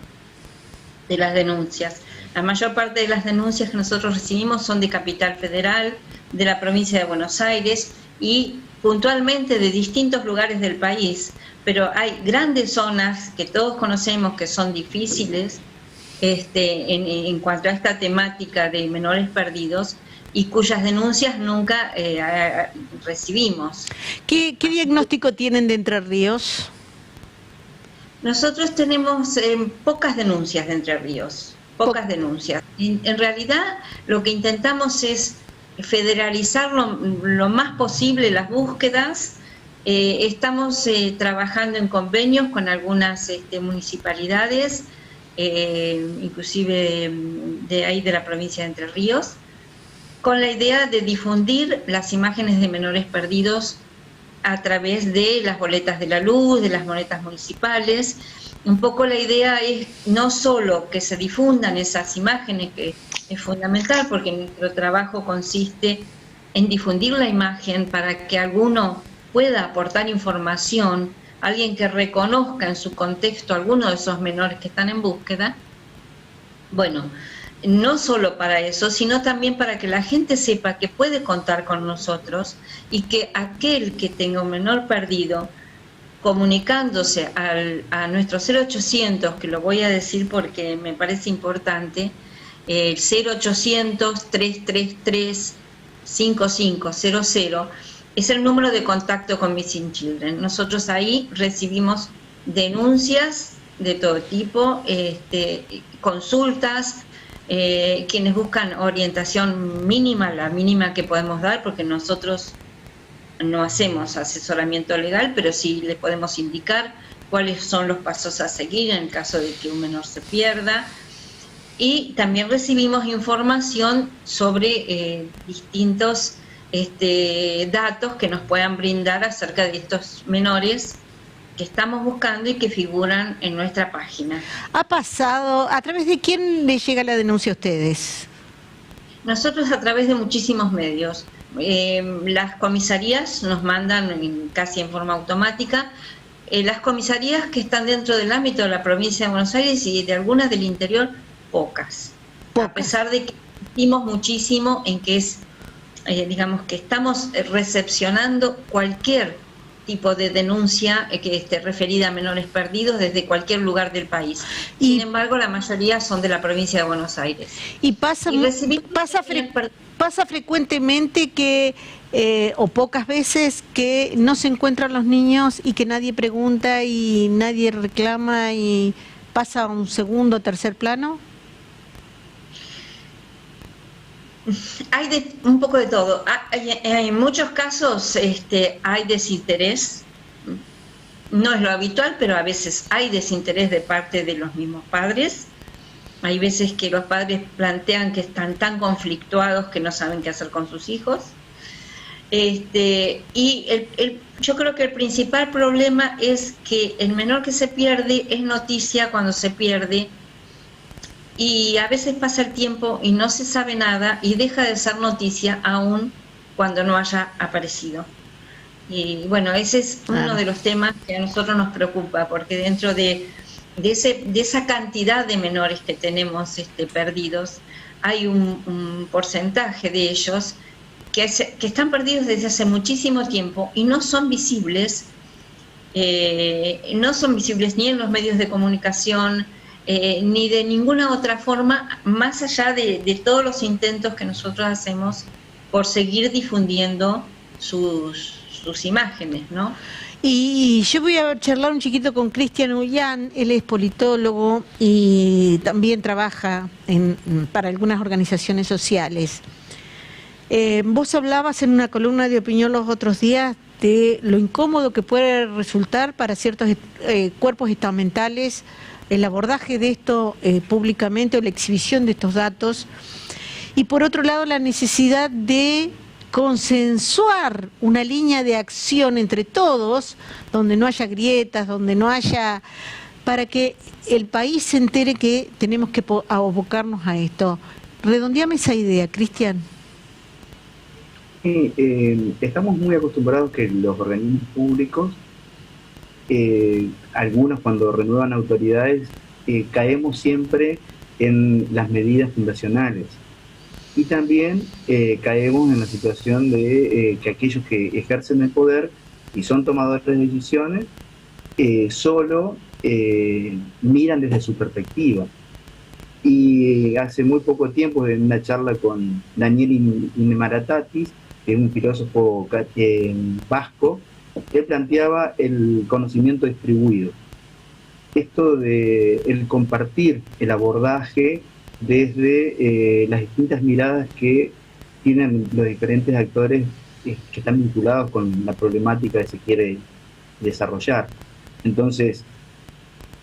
de las denuncias. La mayor parte de las denuncias que nosotros recibimos son de Capital Federal, de la provincia de Buenos Aires y puntualmente de distintos lugares del país, pero hay grandes zonas que todos conocemos que son difíciles en cuanto a esta temática de menores perdidos y cuyas denuncias nunca recibimos. ¿Qué diagnóstico tienen de Entre Ríos? Nosotros tenemos pocas denuncias de Entre Ríos, pocas denuncias. En realidad lo que intentamos es federalizar lo más posible las búsquedas. Estamos trabajando en convenios con algunas municipalidades, inclusive de ahí de la provincia de Entre Ríos, con la idea de difundir las imágenes de menores perdidos a través de las boletas de la luz, de las boletas municipales. Un poco la idea es no solo que se difundan esas imágenes, que es fundamental porque nuestro trabajo consiste en difundir la imagen para que alguno pueda aportar información, alguien que reconozca en su contexto a alguno de esos menores que están en búsqueda. Bueno, no solo para eso, sino también para que la gente sepa que puede contar con nosotros y que aquel que tenga un menor perdido, comunicándose a nuestro 0800, que lo voy a decir porque me parece importante, el 0800-333-5500, es el número de contacto con Missing Children. Nosotros ahí recibimos denuncias de todo tipo, consultas, quienes buscan orientación mínima, la mínima que podemos dar, porque nosotros no hacemos asesoramiento legal, pero sí le podemos indicar cuáles son los pasos a seguir en el caso de que un menor se pierda. Y también recibimos información sobre distintos datos que nos puedan brindar acerca de estos menores que estamos buscando y que figuran en nuestra página. ¿Ha pasado? ¿A través de quién le llega la denuncia a ustedes? Nosotros a través de muchísimos medios. Las comisarías nos mandan casi en forma automática. Las comisarías que están dentro del ámbito de la provincia de Buenos Aires y de algunas del interior, pocas. A pesar de que insistimos muchísimo en que es, digamos, que estamos recepcionando cualquier tipo de denuncia que esté referida a menores perdidos desde cualquier lugar del país. Sin embargo, la mayoría son de la provincia de Buenos Aires. ¿Y pasa frecuentemente que, o pocas veces, que no se encuentran los niños y que nadie pregunta y nadie reclama y pasa a un segundo o tercer plano? Hay un poco de todo. En muchos casos hay desinterés. No es lo habitual, pero a veces hay desinterés de parte de los mismos padres. Hay veces que los padres plantean que están tan conflictuados que no saben qué hacer con sus hijos. Yo creo que el principal problema es que el menor que se pierde es noticia cuando se pierde, y a veces pasa el tiempo y no se sabe nada y deja de ser noticia aún cuando no haya aparecido. Y bueno, ese es uno de los temas que a nosotros nos preocupa, porque dentro de esa cantidad de menores que tenemos perdidos, hay un porcentaje de ellos que están perdidos desde hace muchísimo tiempo y no son visibles ni en los medios de comunicación, ni de ninguna otra forma, más allá de todos los intentos que nosotros hacemos por seguir difundiendo sus imágenes, ¿no? Y yo voy a charlar un chiquito con Cristian Ullán. Él es politólogo y también trabaja para algunas organizaciones sociales. Vos hablabas en una columna de opinión los otros días de lo incómodo que puede resultar para ciertos cuerpos estamentales el abordaje de esto públicamente o la exhibición de estos datos, y por otro lado la necesidad de consensuar una línea de acción entre todos, donde no haya grietas, donde no haya, para que el país se entere que tenemos que abocarnos a esto. Redondeame esa idea, Cristian. Estamos muy acostumbrados que los organismos públicos, algunos cuando renuevan autoridades, caemos siempre en las medidas fundacionales. Y también caemos en la situación de que aquellos que ejercen el poder y son tomadores de decisiones solo miran desde su perspectiva. Y hace muy poco tiempo, en una charla con Daniel Innemaratatis, que es un filósofo vasco, él planteaba el conocimiento distribuido. Esto de el compartir el abordaje desde las distintas miradas que tienen los diferentes actores que están vinculados con la problemática que se quiere desarrollar. Entonces,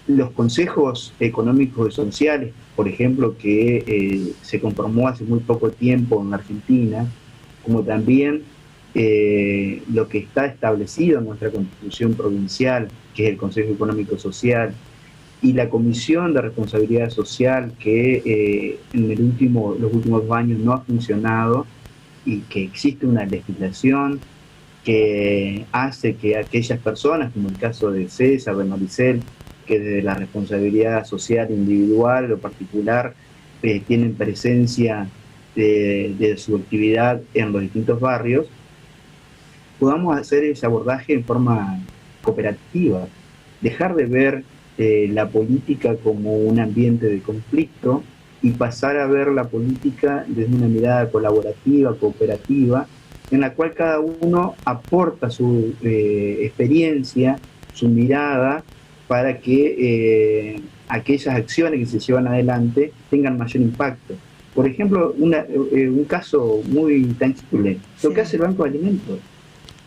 los consejos económicos y sociales, por ejemplo, que se conformó hace muy poco tiempo en Argentina, como también lo que está establecido en nuestra Constitución provincial, que es el Consejo Económico Social, y la Comisión de Responsabilidad Social, que en los últimos 2 años no ha funcionado, y que existe una legislación que hace que aquellas personas, como el caso de César, de Maricel, que desde la responsabilidad social individual o particular tienen presencia de su actividad en los distintos barrios, podamos hacer ese abordaje en forma cooperativa, dejar de ver la política como un ambiente de conflicto y pasar a ver la política desde una mirada colaborativa, cooperativa, en la cual cada uno aporta su experiencia, su mirada, para que aquellas acciones que se llevan adelante tengan mayor impacto. Por ejemplo, un caso muy tangible, lo que hace el Banco de Alimentos.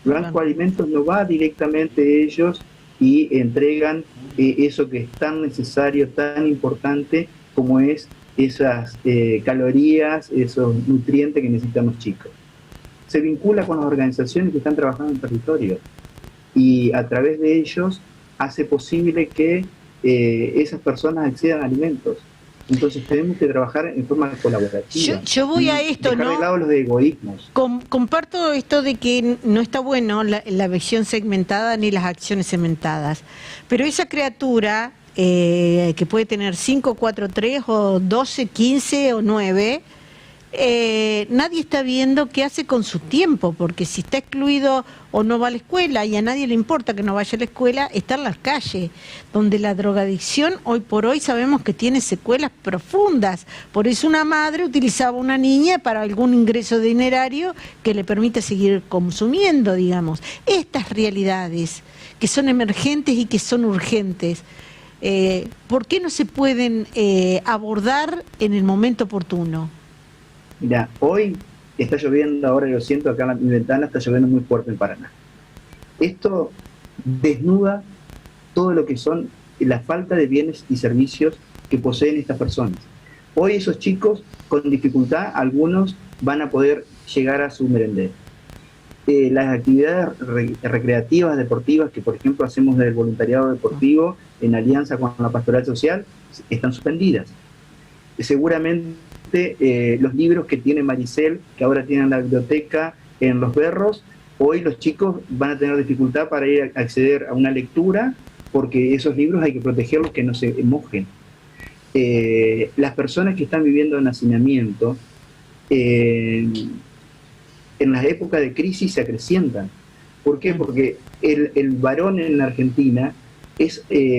El Banco de Alimentos no va directamente a ellos y entregan eso que es tan necesario, tan importante como es esas calorías, esos nutrientes que necesitan los chicos. Se vincula con las organizaciones que están trabajando en el territorio y a través de ellos hace posible que esas personas accedan a alimentos. Entonces tenemos que trabajar en forma colaborativa. Yo voy a esto, dejar ¿no? de lado los de egoísmos. Comparto esto de que no está bueno la visión segmentada ni las acciones segmentadas. Pero esa criatura que puede tener 5, 4, 3 o 12, 15 o 9... nadie está viendo qué hace con su tiempo, porque si está excluido o no va a la escuela, y a nadie le importa que no vaya a la escuela, está en las calles, donde la drogadicción hoy por hoy sabemos que tiene secuelas profundas. Por eso una madre utilizaba una niña para algún ingreso dinerario que le permita seguir consumiendo, digamos. Estas realidades que son emergentes y que son urgentes, ¿por qué no se pueden abordar en el momento oportuno? Mira, hoy está lloviendo, ahora lo siento, acá en mi ventana está lloviendo muy fuerte en Paraná. Esto desnuda todo lo que son la falta de bienes y servicios que poseen estas personas. Hoy esos chicos, con dificultad, algunos van a poder llegar a su merendero. Las actividades recreativas, deportivas, que por ejemplo hacemos del voluntariado deportivo en alianza con la pastoral social, están suspendidas. Seguramente los libros que tiene Maricel, que ahora tienen la biblioteca en Los Berros, hoy los chicos van a tener dificultad para ir a acceder a una lectura, porque esos libros hay que protegerlos que no se mojen. Las personas que están viviendo en hacinamiento, en las épocas de crisis se acrecientan. ¿Por qué? Porque el varón en la Argentina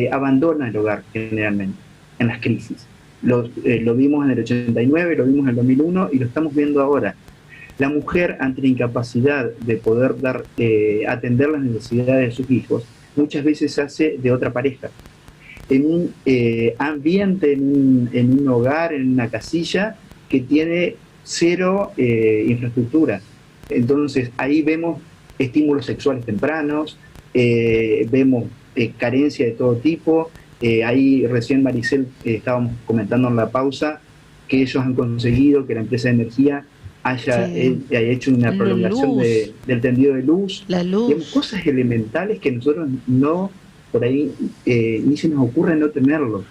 abandona el hogar generalmente en las crisis. Lo vimos en el 89, lo vimos en el 2001 y lo estamos viendo ahora. La mujer, ante la incapacidad de poder atender las necesidades de sus hijos, muchas veces se hace de otra pareja. En un ambiente, en un hogar, en una casilla que tiene cero infraestructura. Entonces ahí vemos estímulos sexuales tempranos, vemos carencia de todo tipo. Ahí recién Maricel estábamos comentando en la pausa que ellos han conseguido que la empresa de energía haya hecho una prolongación del tendido de luz. La luz. Digamos, cosas elementales que nosotros no, por ahí, ni se nos ocurre no tenerlo.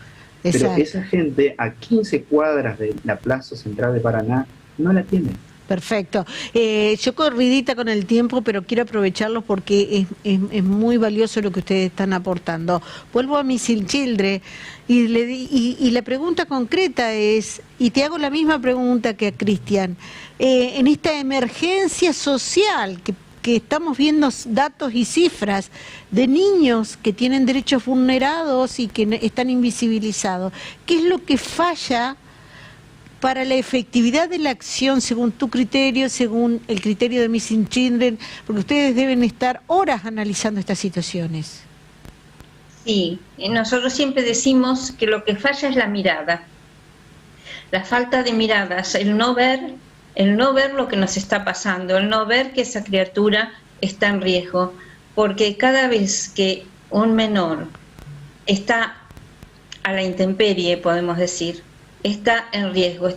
Exacto. Pero esa gente a 15 cuadras de la Plaza Central de Paraná no la tiene. Perfecto. Yo corridita con el tiempo, pero quiero aprovecharlo porque es muy valioso lo que ustedes están aportando. Vuelvo a Misinchildre y la pregunta concreta es, y te hago la misma pregunta que a Cristian, en esta emergencia social que estamos viendo datos y cifras de niños que tienen derechos vulnerados y que están invisibilizados, ¿qué es lo que falla para la efectividad de la acción según tu criterio, según el criterio de Missing Children? Porque ustedes deben estar horas analizando estas situaciones. Sí, nosotros siempre decimos que lo que falla es la mirada, la falta de miradas, el no ver lo que nos está pasando, el no ver que esa criatura está en riesgo, porque cada vez que un menor está a la intemperie, podemos decir, está en riesgo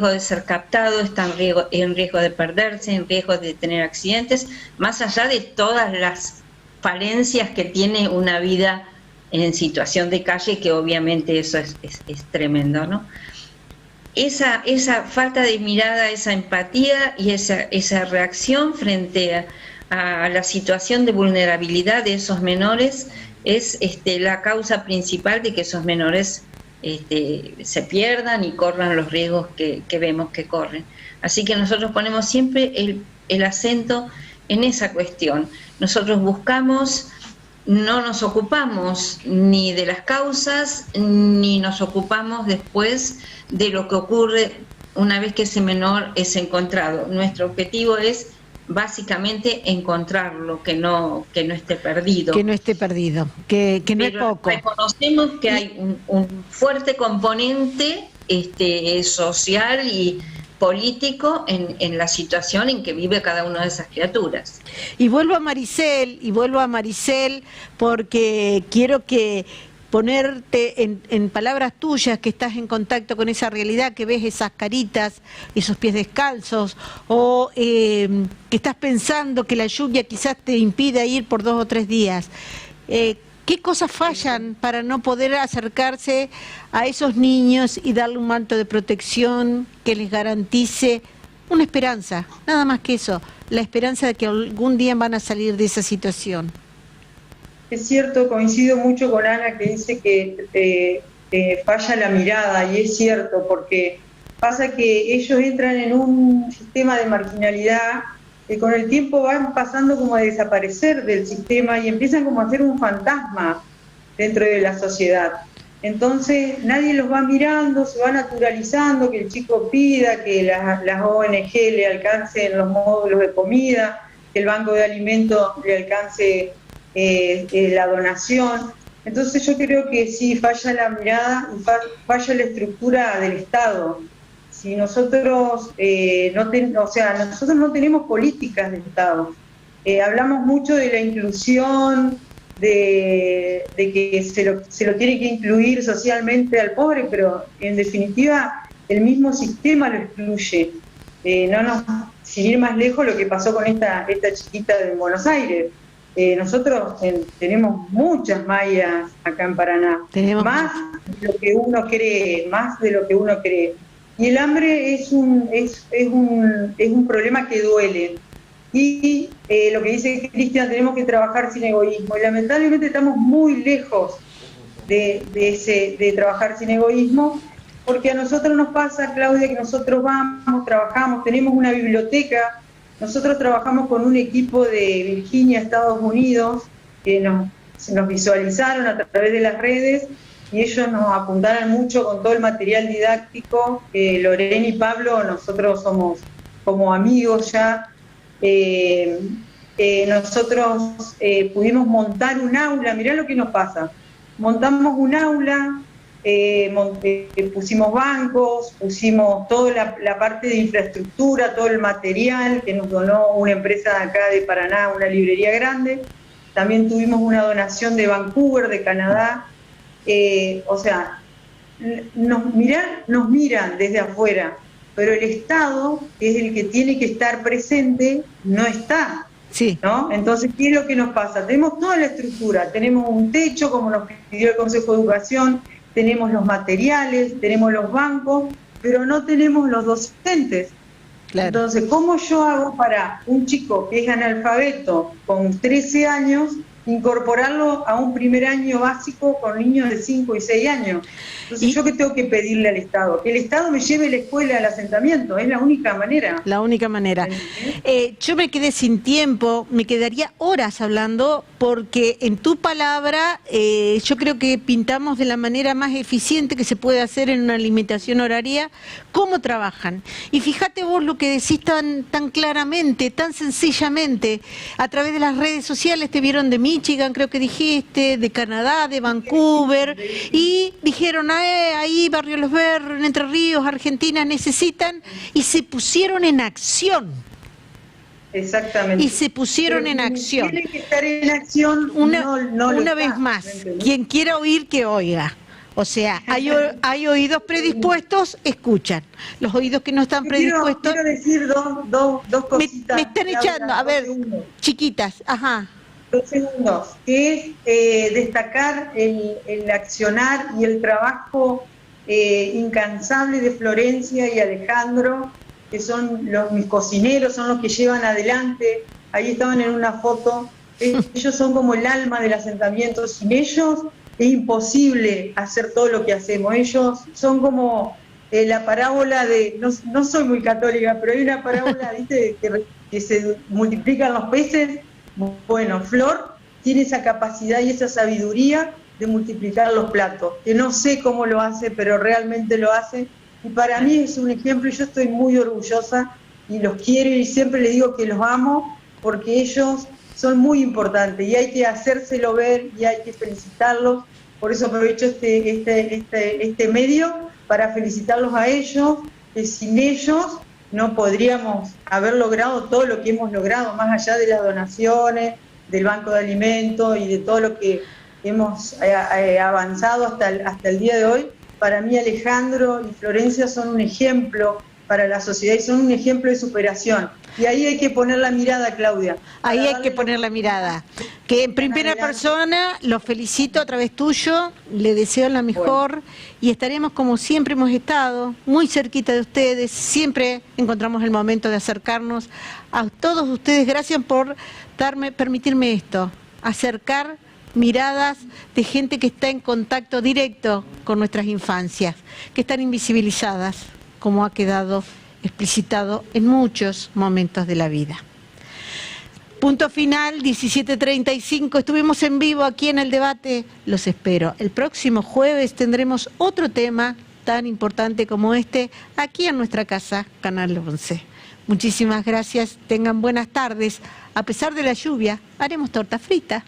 de ser captado, está en riesgo de perderse, en riesgo de tener accidentes, más allá de todas las falencias que tiene una vida en situación de calle, que obviamente eso es tremendo, ¿no? Esa falta de mirada, esa empatía y esa reacción frente a la situación de vulnerabilidad de esos menores es la causa principal de que esos menores se pierdan y corran los riesgos que vemos que corren. Así que nosotros ponemos siempre el acento en esa cuestión. Nosotros buscamos, no nos ocupamos ni de las causas, ni nos ocupamos después de lo que ocurre una vez que ese menor es encontrado. Nuestro objetivo es básicamente encontrarlo, que no esté perdido. Que no esté perdido, que no es poco. Reconocemos que hay un fuerte componente social y político en la situación en que vive cada una de esas criaturas. Y vuelvo a Maricel, porque quiero que ponerte en palabras tuyas, que estás en contacto con esa realidad, que ves esas caritas, esos pies descalzos, o que estás pensando que la lluvia quizás te impida ir por 2 o 3 días. ¿Qué cosas fallan para no poder acercarse a esos niños y darle un manto de protección que les garantice una esperanza? Nada más que eso, la esperanza de que algún día van a salir de esa situación. Es cierto, coincido mucho con Ana que dice que falla la mirada, y es cierto, porque pasa que ellos entran en un sistema de marginalidad que con el tiempo van pasando como a desaparecer del sistema y empiezan como a ser un fantasma dentro de la sociedad. Entonces nadie los va mirando, se va naturalizando que el chico pida, que las ONG le alcancen los módulos de comida, que el banco de alimentos le alcance la donación. Entonces yo creo que sí, falla la mirada y falla la estructura del Estado. Si nosotros nosotros no tenemos políticas de Estado. Hablamos mucho de la inclusión, de que se lo tiene que incluir socialmente al pobre, pero en definitiva el mismo sistema lo excluye. Sin ir más lejos, lo que pasó con esta chiquita de Buenos Aires. Nosotros tenemos muchas mallas acá en Paraná, más de lo que uno cree, y el hambre es un problema que duele. Y lo que dice Cristian, tenemos que trabajar sin egoísmo, y lamentablemente estamos muy lejos de trabajar sin egoísmo, porque a nosotros nos pasa, Claudia, que nosotros vamos, trabajamos, tenemos una biblioteca. Nosotros trabajamos con un equipo de Virginia, Estados Unidos, que nos visualizaron a través de las redes, y ellos nos apuntaron mucho con todo el material didáctico. Lorena y Pablo, nosotros somos como amigos ya. Nosotros pudimos montar un aula. Mirá lo que nos pasa. Montamos un aula pusimos bancos, pusimos toda la parte de infraestructura, todo el material que nos donó una empresa de acá de Paraná, una librería grande. También tuvimos una donación de Vancouver, de Canadá. O sea, nos miran desde afuera, pero el Estado, que es el que tiene que estar presente, no está. Sí. ¿No? Entonces, ¿qué es lo que nos pasa? Tenemos toda la estructura, tenemos un techo, como nos pidió el Consejo de Educación, tenemos los materiales, tenemos los bancos, pero no tenemos los docentes. Claro. Entonces, ¿cómo yo hago para un chico que es analfabeto con 13 años incorporarlo a un primer año básico con niños de 5 y 6 años? Entonces, ¿yo qué tengo que pedirle al Estado? Que el Estado me lleve la escuela al asentamiento, es la única manera. La única manera. Yo me quedé sin tiempo, me quedaría horas hablando, porque en tu palabra yo creo que pintamos de la manera más eficiente que se puede hacer en una alimentación horaria cómo trabajan. Y fíjate vos lo que decís tan claramente, tan sencillamente, a través de las redes sociales. Te vieron de Michigan, creo que dijiste, de Canadá, de Vancouver, y dijeron, ahí Barrio Los Berros, en Entre Ríos, Argentina, necesitan, y se pusieron en acción. Exactamente. Y se pusieron en acción. Tiene que estar en acción una vez más. Quien quiera oír, que oiga. O sea, hay oídos predispuestos, escuchan. Los oídos que no están predispuestos... Quiero decir dos cositas. Me están echando, a ver, chiquitas, ajá. 2 segundos, que es destacar el accionar y el trabajo incansable de Florencia y Alejandro, que son mis cocineros, son los que llevan adelante. Ahí estaban en una foto. Ellos son como el alma del asentamiento. Sin ellos es imposible hacer todo lo que hacemos. Ellos son como la parábola de... No soy muy católica, pero hay una parábola, ¿viste? Que se multiplican los peces. Bueno, Flor tiene esa capacidad y esa sabiduría de multiplicar los platos, que no sé cómo lo hace, pero realmente lo hace, y para mí es un ejemplo, y yo estoy muy orgullosa, y los quiero, y siempre les digo que los amo, porque ellos son muy importantes, y hay que hacérselo ver, y hay que felicitarlos. Por eso aprovecho este medio, para felicitarlos a ellos, que sin ellos no podríamos haber logrado todo lo que hemos logrado, más allá de las donaciones, del Banco de Alimentos y de todo lo que hemos avanzado hasta el día de hoy. Para mí Alejandro y Florencia son un ejemplo para la sociedad y son un ejemplo de superación. Y ahí hay que poner la mirada, Claudia. Ahí hay que poner la mirada. Que en primera persona los felicito a través tuyo, le deseo la mejor y estaremos como siempre hemos estado, muy cerquita de ustedes. Siempre encontramos el momento de acercarnos a todos ustedes. Gracias por permitirme esto, acercar miradas de gente que está en contacto directo con nuestras infancias, que están invisibilizadas, como ha quedado explicitado en muchos momentos de la vida. Punto final, 17:35, estuvimos en vivo aquí en el debate, los espero. El próximo jueves tendremos otro tema tan importante como este, aquí en nuestra casa, Canal 11. Muchísimas gracias, tengan buenas tardes. A pesar de la lluvia, haremos torta frita.